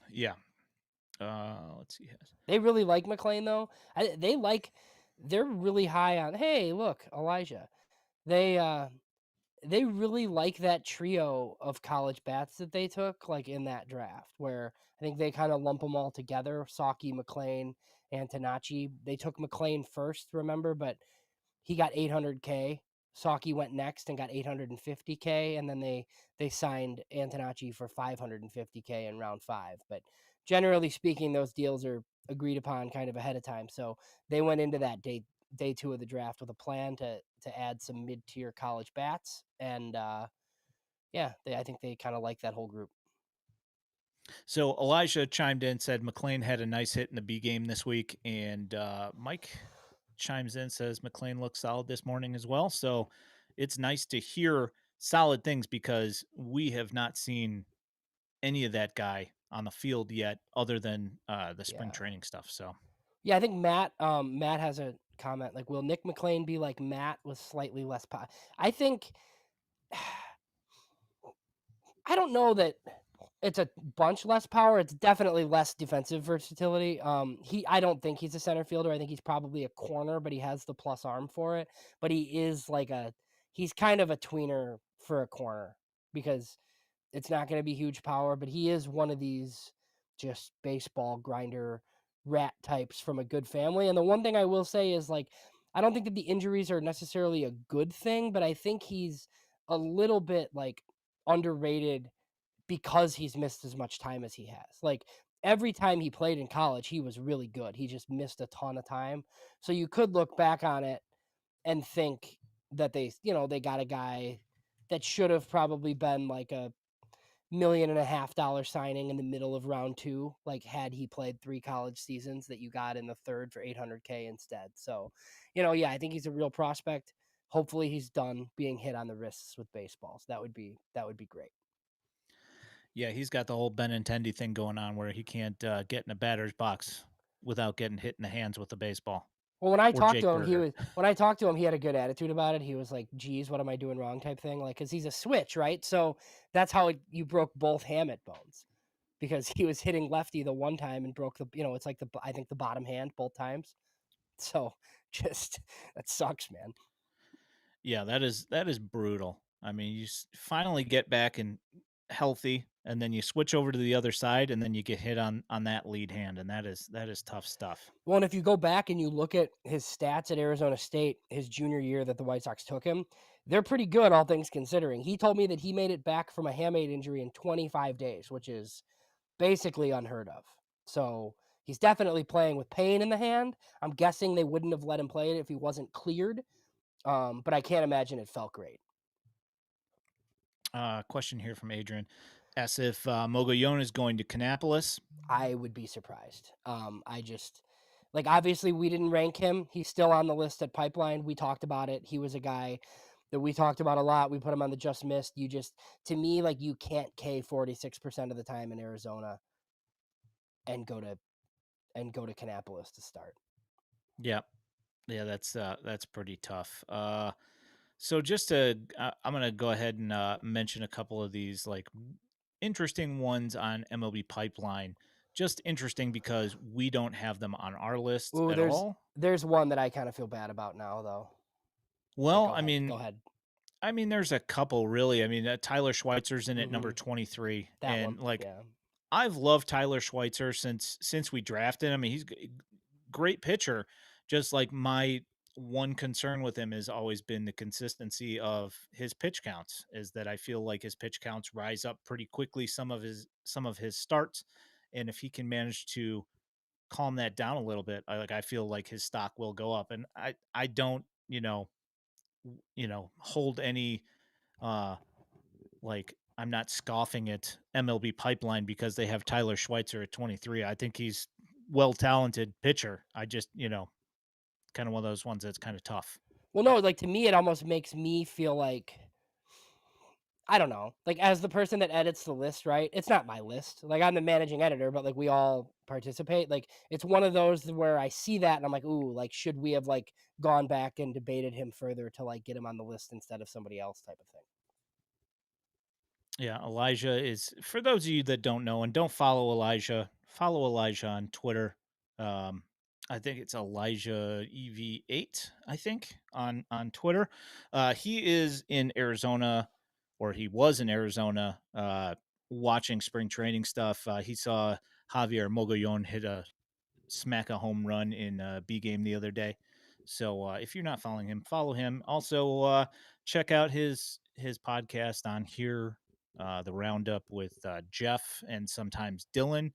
Yeah. Let's see. they really like McLean though. They're really high on. Hey, look, Elijah. They they really like that trio of college bats that they took, like in that draft, where I think they kind of lump them all together. Saki, McLean, Antonacci. They took McLean first, remember, but he got 800K. Saki went next and got 850K, and then they signed Antonacci for 550K in round 5. But generally speaking, those deals are agreed upon kind of ahead of time. So they went into that day 2 of the draft with a plan to add some mid tier college bats, and yeah, I think they kind of like that whole group. So Elijah chimed in, said McLean had a nice hit in the B game this week, and Mike chimes in, says McLean looks solid this morning as well. So it's nice to hear solid things because we have not seen any of that guy on the field yet, other than the spring Yeah, training stuff. So yeah. I think Matt has a comment like, "Will Nick McLean be like Matt with slightly less power?" I think I don't know that it's a bunch less power. It's definitely less defensive versatility. I don't think he's a center fielder. I think he's probably a corner, but he has the plus arm for it. But he's kind of a tweener for a corner because it's not going to be huge power, but he is one of these just baseball grinder rat types from a good family. And the one thing I will say is like, I don't think that the injuries are necessarily a good thing, but I think he's a little bit like underrated because he's missed as much time as he has. Like every time he played in college, he was really good. He just missed a ton of time. So you could look back on it and think that they got a guy that should have probably been like a $1.5 million signing in the middle of round 2, like had he played 3 college seasons that you got in the third for 800K instead. So, yeah, I think he's a real prospect. Hopefully he's done being hit on the wrists with baseball. So that would be great. yeah, he's got the whole Benintendi thing going on where he can't get in a batter's box without getting hit in the hands with a baseball, Well, when I or talked to Jake him, Burger. he had a good attitude about it. He was like, "Geez, what am I doing wrong?" type thing, like, because he's a switch, right? So that's how you broke both hamate bones because he was hitting lefty the one time and broke it's like I think the bottom hand both times. So just that sucks, man. Yeah, that is brutal. I mean, you finally get back and healthy, and then you switch over to the other side, and then you get hit on that lead hand, and that is tough stuff. Well, and if you go back and you look at his stats at Arizona State, his junior year that the White Sox took him, they're pretty good, all things considering. He told me that he made it back from a hamate injury in 25 days, which is basically unheard of. So he's definitely playing with pain in the hand. I'm guessing they wouldn't have let him play it if he wasn't cleared. But I can't imagine it felt great. Question here from Adrian: asks if Mogollon is going to Kannapolis. I would be surprised. I just like obviously we didn't rank him. He's still on the list at Pipeline. We talked about it. He was a guy that we talked about a lot. We put him on the just missed. You just to me like you can't K 46% of the time in Arizona and go to Kannapolis to start. Yeah, yeah, that's pretty tough. So just I'm gonna go ahead and mention a couple of these like interesting ones on MLB Pipeline. Just interesting because we don't have them on our list Ooh, at there's all. there's one that I kind of feel bad about now though. But Well, go I ahead. Go mean, ahead. there's a couple really. I mean, Tyler Schweitzer's in at number Mhm. 23, That and one. like Yeah. I've loved Tyler Schweitzer since we drafted him. I mean, he's great pitcher. Just like my one concern with him has always been the consistency of his pitch counts. Is that I feel like his pitch counts rise up pretty quickly. Some of his starts, and if he can manage to calm that down a little bit, I feel like his stock will go up. And I don't hold any uh like I'm not scoffing at MLB Pipeline because they have Tyler Schweitzer at 23. I think he's well talented pitcher. I just, kind of one of those ones that's kind of tough. Well, no, like to me, it almost makes me feel like I don't know. Like as the person that edits the list, right? It's not my list. Like I'm the managing editor, but like we all participate. Like it's one of those where I see that and I'm like, ooh, like should we have like gone back and debated him further to like get him on the list instead of somebody else type of thing. Yeah, Elijah is, for those of you that don't know and don't follow Elijah on Twitter. Um, I think it's Elijah EV8, I think, on Twitter. He is in Arizona, or he was in Arizona, watching spring training stuff. He saw Javier Mogollon hit a home run in a B game the other day. So if you're not following him, follow him. Also, check out his podcast on here, the Roundup with Jeff and sometimes Dylan,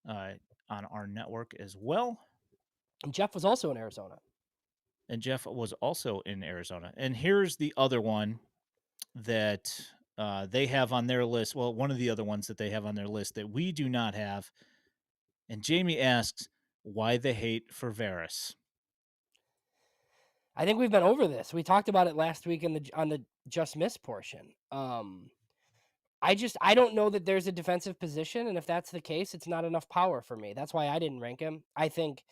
uh, on our network as well. And Jeff was also in Arizona. And Jeff was also in Arizona. And here's the other one that they have on their list. Well, one of the other ones that they have on their list that we do not have. And Jamie asks why the hate for Varys. I think we've been over this. We talked about it last week in the on the just miss portion. I don't know that there's a defensive position, and if that's the case, it's not enough power for me. That's why I didn't rank him. I think,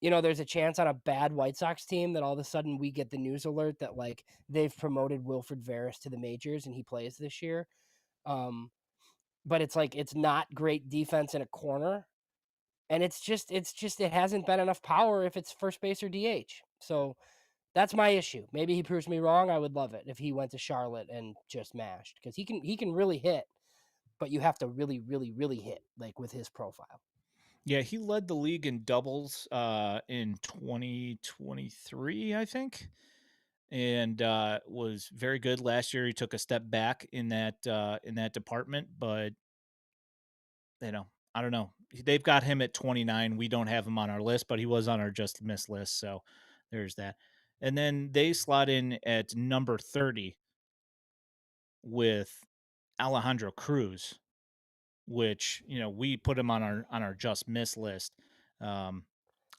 there's a chance on a bad White Sox team that all of a sudden we get the news alert that like they've promoted Wilfred Veras to the majors and he plays this year. Um, but it's like it's not great defense in a corner, and it's just it hasn't been enough power if it's first base or DH. So that's my issue. Maybe he proves me wrong. I would love it if he went to Charlotte and just mashed because he can really hit, but you have to really, really, really hit like with his profile. Yeah, he led the league in doubles in 2023, I think, and was very good last year. He took a step back in that department, but I don't know. They've got him at 29. We don't have him on our list, but he was on our just miss list, so there's that. And then they slot in at number 30 with Alejandro Cruz, which we put him on our just miss list. Um,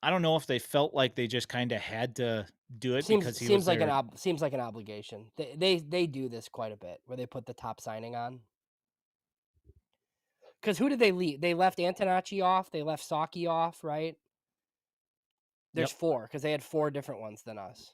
I don't know if they felt like they just kind of had to do it Seems because he was seems like there. seems like an obligation. They do this quite a bit where they put the top signing on. Because who did they leave? They left Antonacci off. They left Saki off. Right? There's Yep. four because they had four different ones than us.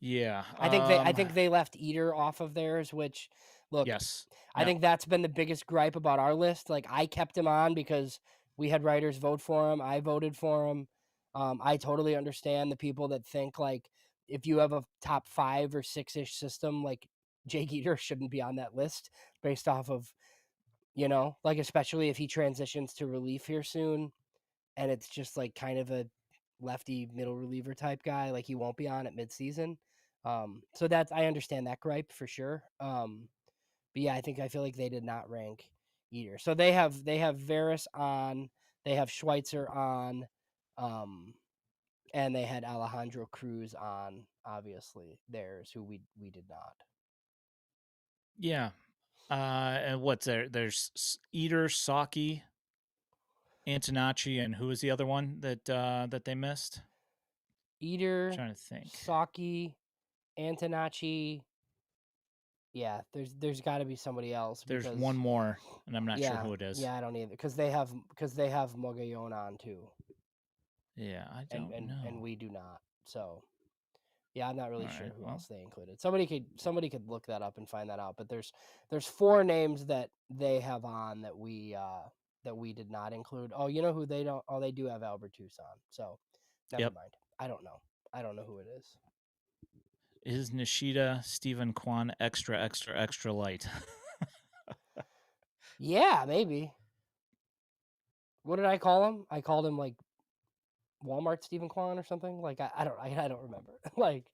Yeah. I think they left Eater off of theirs. Which, look, Yes. I Now. think that's been the biggest gripe about our list. Like I kept him on because we had writers vote for him. I voted for him. I totally understand the people that think like if you have a top 5 or 6-ish system, like Jake Eater shouldn't be on that list based off of like especially if he transitions to relief here soon, and it's just like kind of a lefty middle reliever type guy, like he won't be on at midseason. So that's I understand that gripe for sure. But yeah, I feel like they did not rank either. So they have Varys on, they have Schweitzer on, um, and they had Alejandro Cruz on. Obviously, theirs who we did not. Yeah. And what's there? There's Eater, Saki, Antonacci, and who was the other one that they missed? Eater, Trying to think. Saki, Antonacci. Yeah, there's got to be somebody else There's one because more, and I'm not sure yeah, who it is. yeah, I don't either because they have Mogollon on too, Yeah, I don't and know. we do not. So yeah, I'm not All really sure right. who Well, else they included. Somebody could look that up and find that out. But there's four names that they have on that we did not include. Oh, you know who they don't? Oh, they do have Albertus on. So never yep. mind. I don't know. I don't know who it is. Is Nishida Stephen Kwan extra, extra, extra light? Yeah, maybe. What did I call him? I called him like Walmart Stephen Kwan or something. Like I don't remember. Like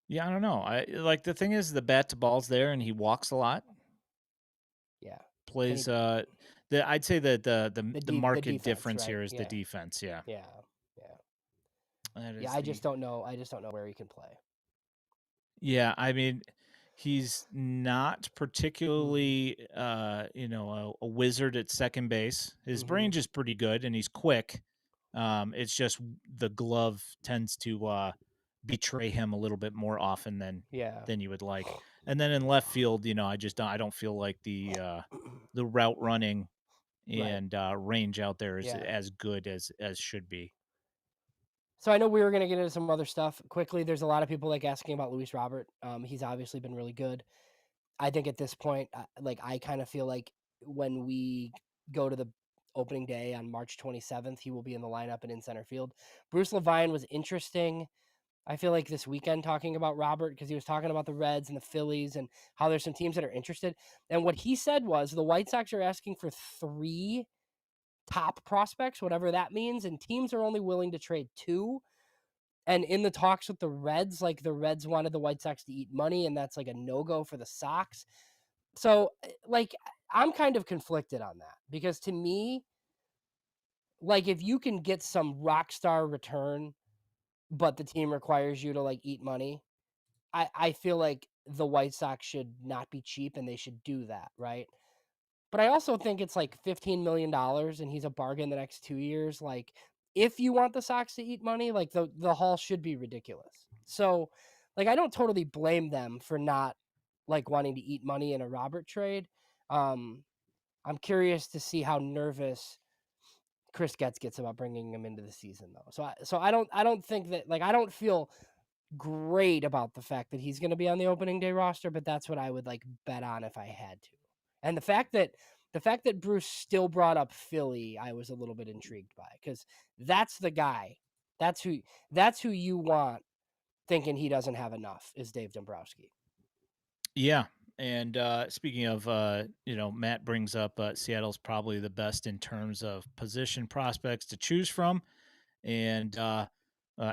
Yeah, I don't know. I like the thing is the bat to ball's there, and he walks a lot. yeah, and Plays he I'd say that the the market defense, difference right? here is the Yeah, defense. Yeah, yeah, yeah, that yeah. is I the just don't know. I just don't know where he can play. yeah. I mean, he's not Mm-hmm. particularly a wizard at second base. His Mm-hmm. range is pretty good, and he's quick. It's just the glove tends to betray him a little bit more often Yeah. than you would like. And then in left field, I don't feel like the route running Right. and range out there is Yeah. as good as should be. So I know we were gonna get into some other stuff quickly. There's a lot of people like asking about Luis Robert. He's obviously been really good. I think at this point, like I kind of feel like when we go to the opening day on March 27th, he will be in the lineup and in center field. Bruce Levine was interesting. I feel like this weekend talking about Robert because he was talking about the Reds and the Phillies and how there's some teams that are interested. And what he said was the White Sox are asking for 3 top prospects, whatever that means, and teams are only willing to trade 2. And in the talks with the Reds, like the Reds wanted the White Sox to eat money, and that's like a no-go for the Sox. So, like, I'm kind of conflicted on that because to me, like, if you can get some rock star return, but the team requires you to like eat money, I feel like the White Sox should not be cheap and they should do that, right? But I also think it's like $15 million and he's a bargain the next 2 years. Like, if you want the Sox to eat money, like the haul should be ridiculous. So, like, I don't totally blame them for not like wanting to eat money in a Robert trade. Um, I'm curious to see how nervous Chris Getz gets about bringing him into the season, though. So I don't think that like I don't feel great about the fact that he's going to be on the opening day roster, but that's what I would like bet on if I had to. And the fact that Bruce still brought up Philly, I was a little bit intrigued by because that's the guy. That's who that's who you want thinking he doesn't have enough is Dave Dombrowski. Yeah. And speaking of, Matt brings up Seattle's probably the best in terms of position prospects to choose from. And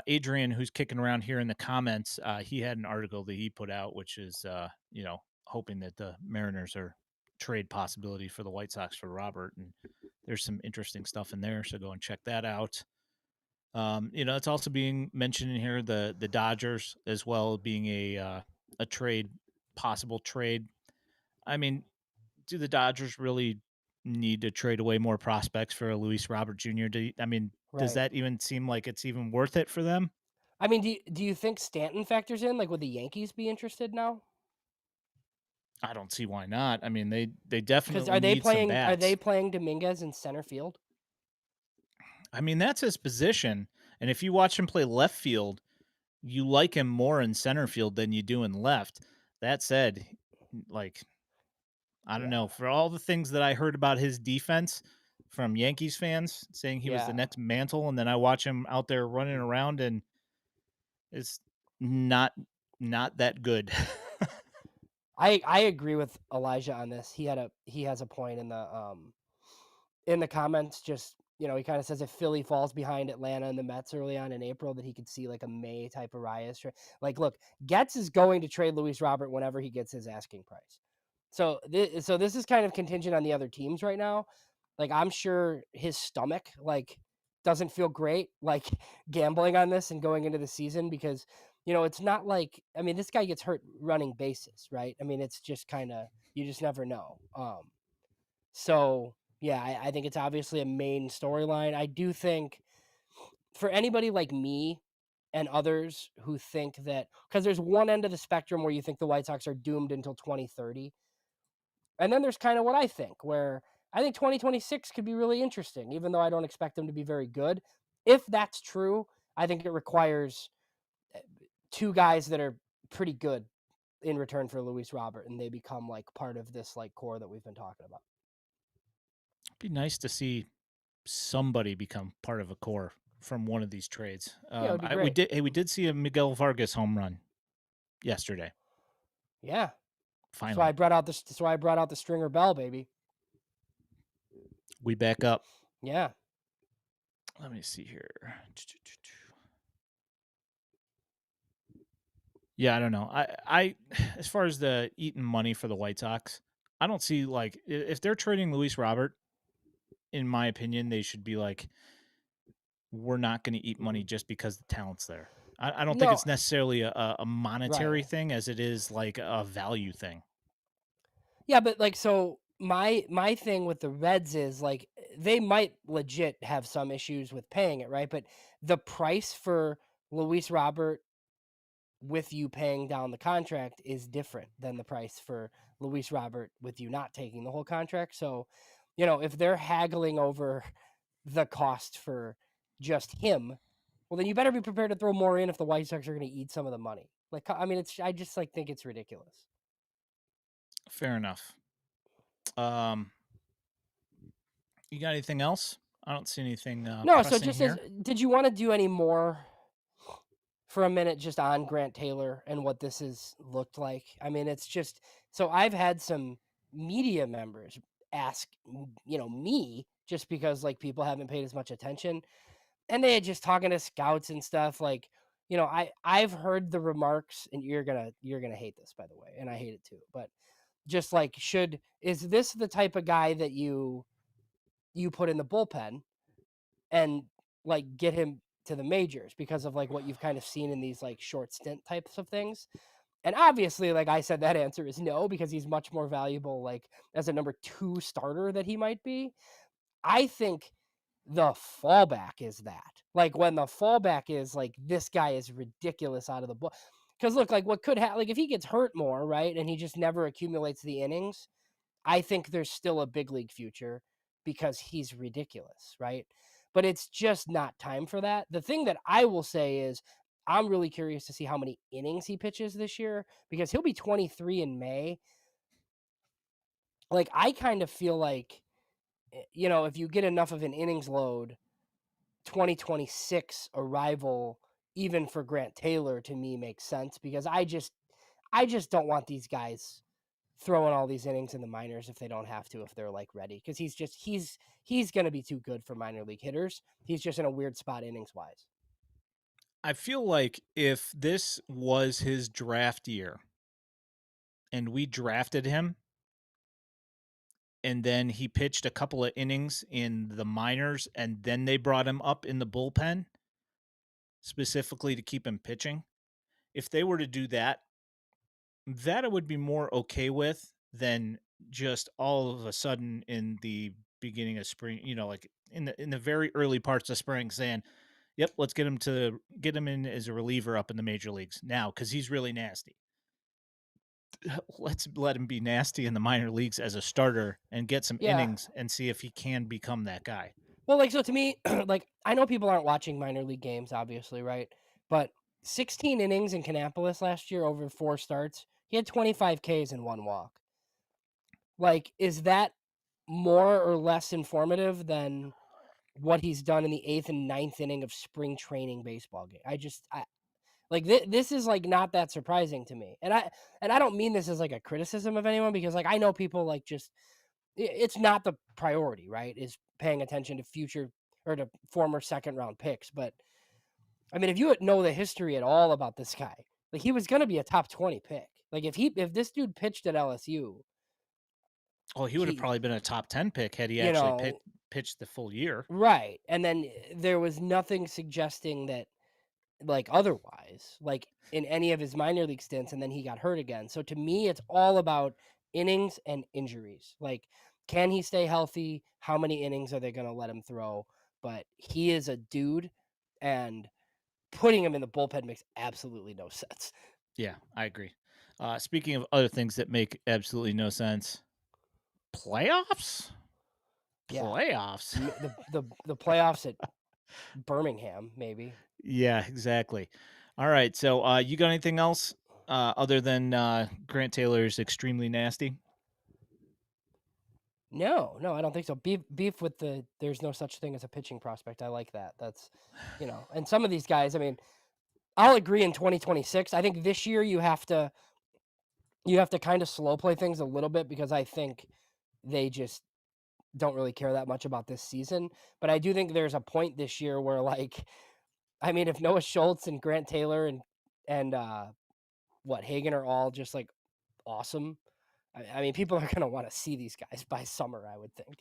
Adrian, who's kicking around here in the comments, he had an article that he put out, which is, hoping that the Mariners are trade possibility for the White Sox for Robert. And there's some interesting stuff in there. So go and check that out. It's also being mentioned in here the Dodgers as well being a trade possible trade. I mean, do the Dodgers really need to trade away more prospects for a Luis Robert Jr.? Does Right. that even seem like it's even worth it for them? I mean, do you think Stanton factors in? Like, would the Yankees be interested now? I don't see why not. I mean, they Because definitely are they need some playing? Are they bats. playing Dominguez in center field? I mean, that's his position. And if you watch him play left field, you like him more in center field than you do in left. That said, like I don't Yeah. know, for all the things that I heard about his defense from Yankees fans saying he was the Yeah. next Mantle, and then I watch him out there running around and it's not not that good. I agree with Elijah on this. He has a point in the comments. Just he kind of says if Philly falls behind Atlanta and the Mets early on in April, that he could see like a May type Arias trade. Like, look, Getz is going to trade Luis Robert whenever he gets his asking price. So this is kind of contingent on the other teams right now. Like, I'm sure his stomach like doesn't feel great like gambling on this and going into the season because it's not like I mean this guy gets hurt running bases, right? I mean it's just kind of you just never know. So yeah, I think it's obviously a main storyline. I do think for anybody like me and others who think that because there's one end of the spectrum where you think the White Sox are doomed until 2030. And then there's kind of what I think, where I think 2026 could be really interesting, even though I don't expect them to be very good. If that's true, I think it requires 2 guys that are pretty good in return for Luis Robert, and they become like part of this like core that we've been talking about. Be nice to see somebody become part of a core from one of these trades. Yeah, it would be We great. did see a Miguel Vargas home run yesterday. Yeah. So I Finally, brought out this. So I brought out the Stringer Bell, baby. we back up. Yeah. Let me see here. Yeah, I don't know. As far as the eating money for the White Sox, I don't see like if they're trading Luis Robert. In my opinion, they should be like, we're not going to eat money just because the talent's there. I don't think No. it's necessarily a monetary Right. thing as it is like a value thing. Yeah, but like so my thing with the Reds is like they might legit have some issues with paying it, right? But the price for Luis Robert with you paying down the contract is different than the price for Luis Robert with you not taking the whole contract. So, if they're haggling over the cost for just him, well, then you better be prepared to throw more in if the White Sox are going to eat some of the money. Like, I mean, I just like think it's ridiculous. Fair enough. Um, you got anything else? I don't see anything No, so pressing just as, here. did you want to do any more for a minute just on Grant Taylor and what this has looked like? I mean, it's just so I've had some media members ask, me just because like people haven't paid as much attention, and they had just talking to scouts and stuff like, I've heard the remarks, and you're gonna hate this, by the way, and I hate it too, but just like, is this the type of guy that you put in the bullpen and like get him to the majors because of like what you've kind of seen in these like short stint types of things? And obviously, like I said, that answer is no, because he's much more valuable like as a number 2 starter that he might be. I think the fallback is that. Like when the fallback is like this guy is ridiculous out of the book. Because look, like what could happen, like if he gets hurt more, right, and he just never accumulates the innings, I think there's still a big league future because he's ridiculous, right? But it's just not time for that. The thing that I will say is I'm really curious to see how many innings he pitches this year because he'll be 23 in May. Like I kind of feel like if you get enough of an innings load, 2026 arrival even for Grant Taylor to me makes sense because I just don't want these guys throwing all these innings in the minors if they don't have to, if they're like ready, because he's going to be too good for minor league hitters. He's just in a weird spot innings wise. I feel like if this was his draft year and we drafted him and then he pitched a couple of innings in the minors and then they brought him up in the bullpen specifically to keep him pitching, if they were to do that, that I would be more okay with than just all of a sudden in the beginning of spring, like in the very early parts of spring saying, "Yep, let's get him in as a reliever up in the major leagues now cuz he's really nasty." Let's let him be nasty in the minor leagues as a starter and get some Yeah. innings and see if he can become that guy. Well, like, so to me, like, I know people aren't watching minor league games, obviously, right? But 16 innings in Kannapolis last year over 4 starts, he had 25 Ks and 1 walk. Like, is that more or less informative than what he's done in the 8th and 9th inning of spring training baseball game? Like this is like not that surprising to me, and I don't mean this as like a criticism of anyone because like I know people like just it's not the priority, right? Is paying attention to future or to former second round picks, but I mean if you know the history at all about this guy, like he was going to be a top 20 pick. Like if this dude pitched at LSU, Oh, he would have he probably been a top 10 pick had he you actually know pitched the full year. right, and then there was nothing suggesting that like otherwise, like in any of his minor league stints, and then he got hurt again. So to me, it's all about innings and injuries. Like, can he stay healthy? How many innings are they going to let him throw? But he is a dude, and putting him in the bullpen makes absolutely no sense. Yeah, I agree. Speaking of other things that make absolutely no sense, playoffs? Yeah, Playoffs? the playoffs at Birmingham, maybe. Yeah, exactly. All right. So, you got anything else other than Grant Taylor's extremely nasty? No, no, I don't think so. Beef with there's no such thing as a pitching prospect. I like that. That's and some of these guys, I mean, I'll agree in 2026. I think this year you have to kind of slow play things a little bit because I think they just don't really care that much about this season. But I do think there's a point this year where like I mean if Noah Schultz and Grant Taylor and what Hagen are all just like awesome. I mean people are gonna want to see these guys by summer, I would think.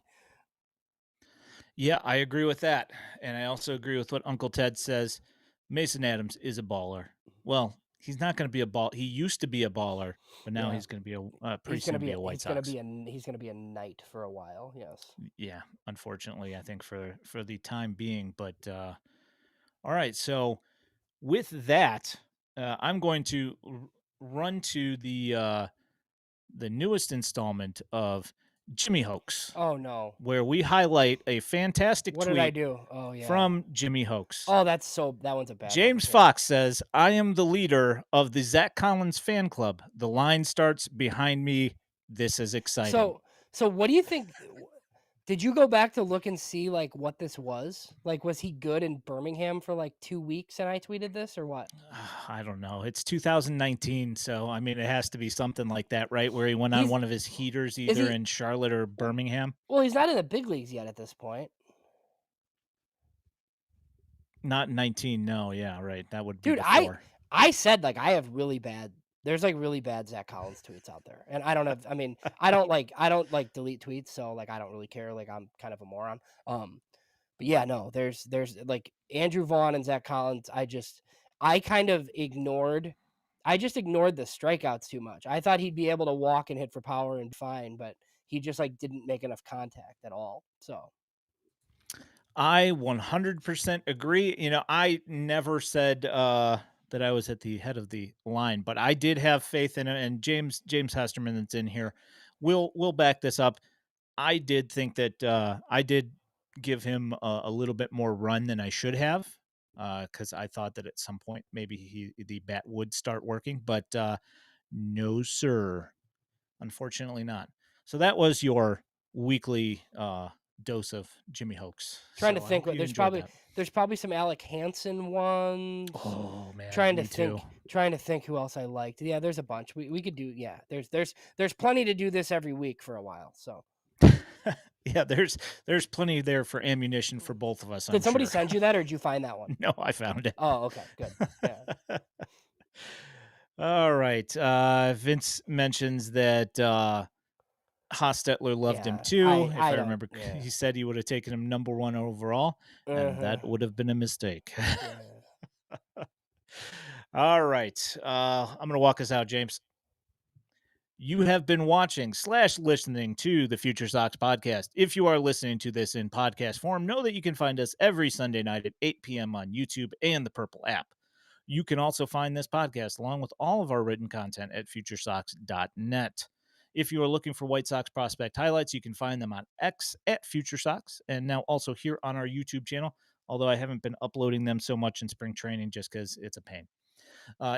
Yeah, I agree with that. And I also agree with what Uncle Ted says. Mason Adams is a baller. Well, he's not going to be a ball. He used to be a baller, but now Yeah. he's going to be pretty soon be a White Sox. He's gonna be a knight for a while, yes. Yeah, unfortunately, I think for the time being. But all right, so with that, I'm going to run to the newest installment of Jimmy Hoax, Oh no. where we highlight a fantastic What did I tweet do? Oh yeah. from Jimmy Hoax. Oh, that one's a bad one. James Here. Fox says, I am the leader of the Zach Collins fan club. The line starts behind me. This is exciting. So what do you think? Did you go back to look and see like what this was? Like, was he good in Birmingham for like 2 weeks and I tweeted this or what? I don't know. It's 2019, so I mean, it has to be something like that, right? Where he went on He's one of his heaters, is either he? in Charlotte or Birmingham. Well, he's not in the big leagues yet at this point, Not 19, no. Yeah, right. That would be dude. before. I said like I have really bad. There's like really bad Zach Collins tweets out there, and I don't have. I mean, I don't like delete tweets, so like I don't really care. Like I'm kind of a moron. But yeah, no, there's like Andrew Vaughn and Zach Collins. I kind of ignored. I just ignored the strikeouts too much. I thought he'd be able to walk and hit for power and fine, but he just like didn't make enough contact at all. So I 100% agree. I never said that I was at the head of the line, but I did have faith in him. And James Hesterman that's in here will back this up. I did think that I did give him a little bit more run than I should have, because I thought that at some point maybe the bat would start working, but no, sir. Unfortunately, not. So that was your weekly dose of Jimmy Hoax. trying to So I think hope what you enjoyed that. there's probably some Alec Hansen ones. Oh man, me too. Trying to think who else I liked. Yeah, there's a bunch. We could do yeah, there's plenty to do this every week for a while. So Yeah, there's plenty there for ammunition for both of us, I'm did somebody sure. send you that or did you find that one? No, I found it. Oh, okay, good. Yeah. All right. Vince mentions that Hostetler loved him Yeah. too. If I I don't remember, yeah. he said he would have taken him number one overall, and Uh-huh. that would have been a mistake. Yeah. All right. I'm going to walk us out, James. You have been watching/listening to the Future Sox podcast. If you are listening to this in podcast form, know that you can find us every Sunday night at 8 p.m. on YouTube and the Purple app. You can also find this podcast along with all of our written content at FutureSox.net. If you are looking for White Sox prospect highlights, you can find them on X at FutureSox and now also here on our YouTube channel, although I haven't been uploading them so much in spring training just because it's a pain.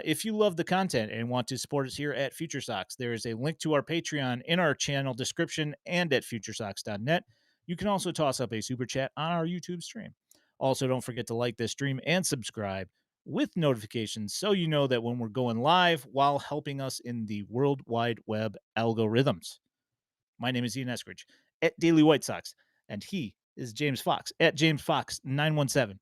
If you love the content and want to support us here at FutureSox, there is a link to our Patreon in our channel description and at FutureSox.net. You can also toss up a super chat on our YouTube stream. Also, don't forget to like this stream and subscribe with notifications so you know that when we're going live while helping us in the World Wide Web algorithms. My name is Ian Eskridge at Daily White Sox, and he is James Fox at James Fox 917.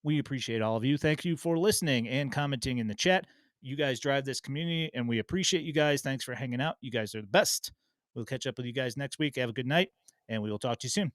We appreciate all of you. Thank you for listening and commenting in the chat. You guys drive this community, and we appreciate you guys. Thanks for hanging out. You guys are the best. We'll catch up with you guys next week. Have a good night, and we will talk to you soon.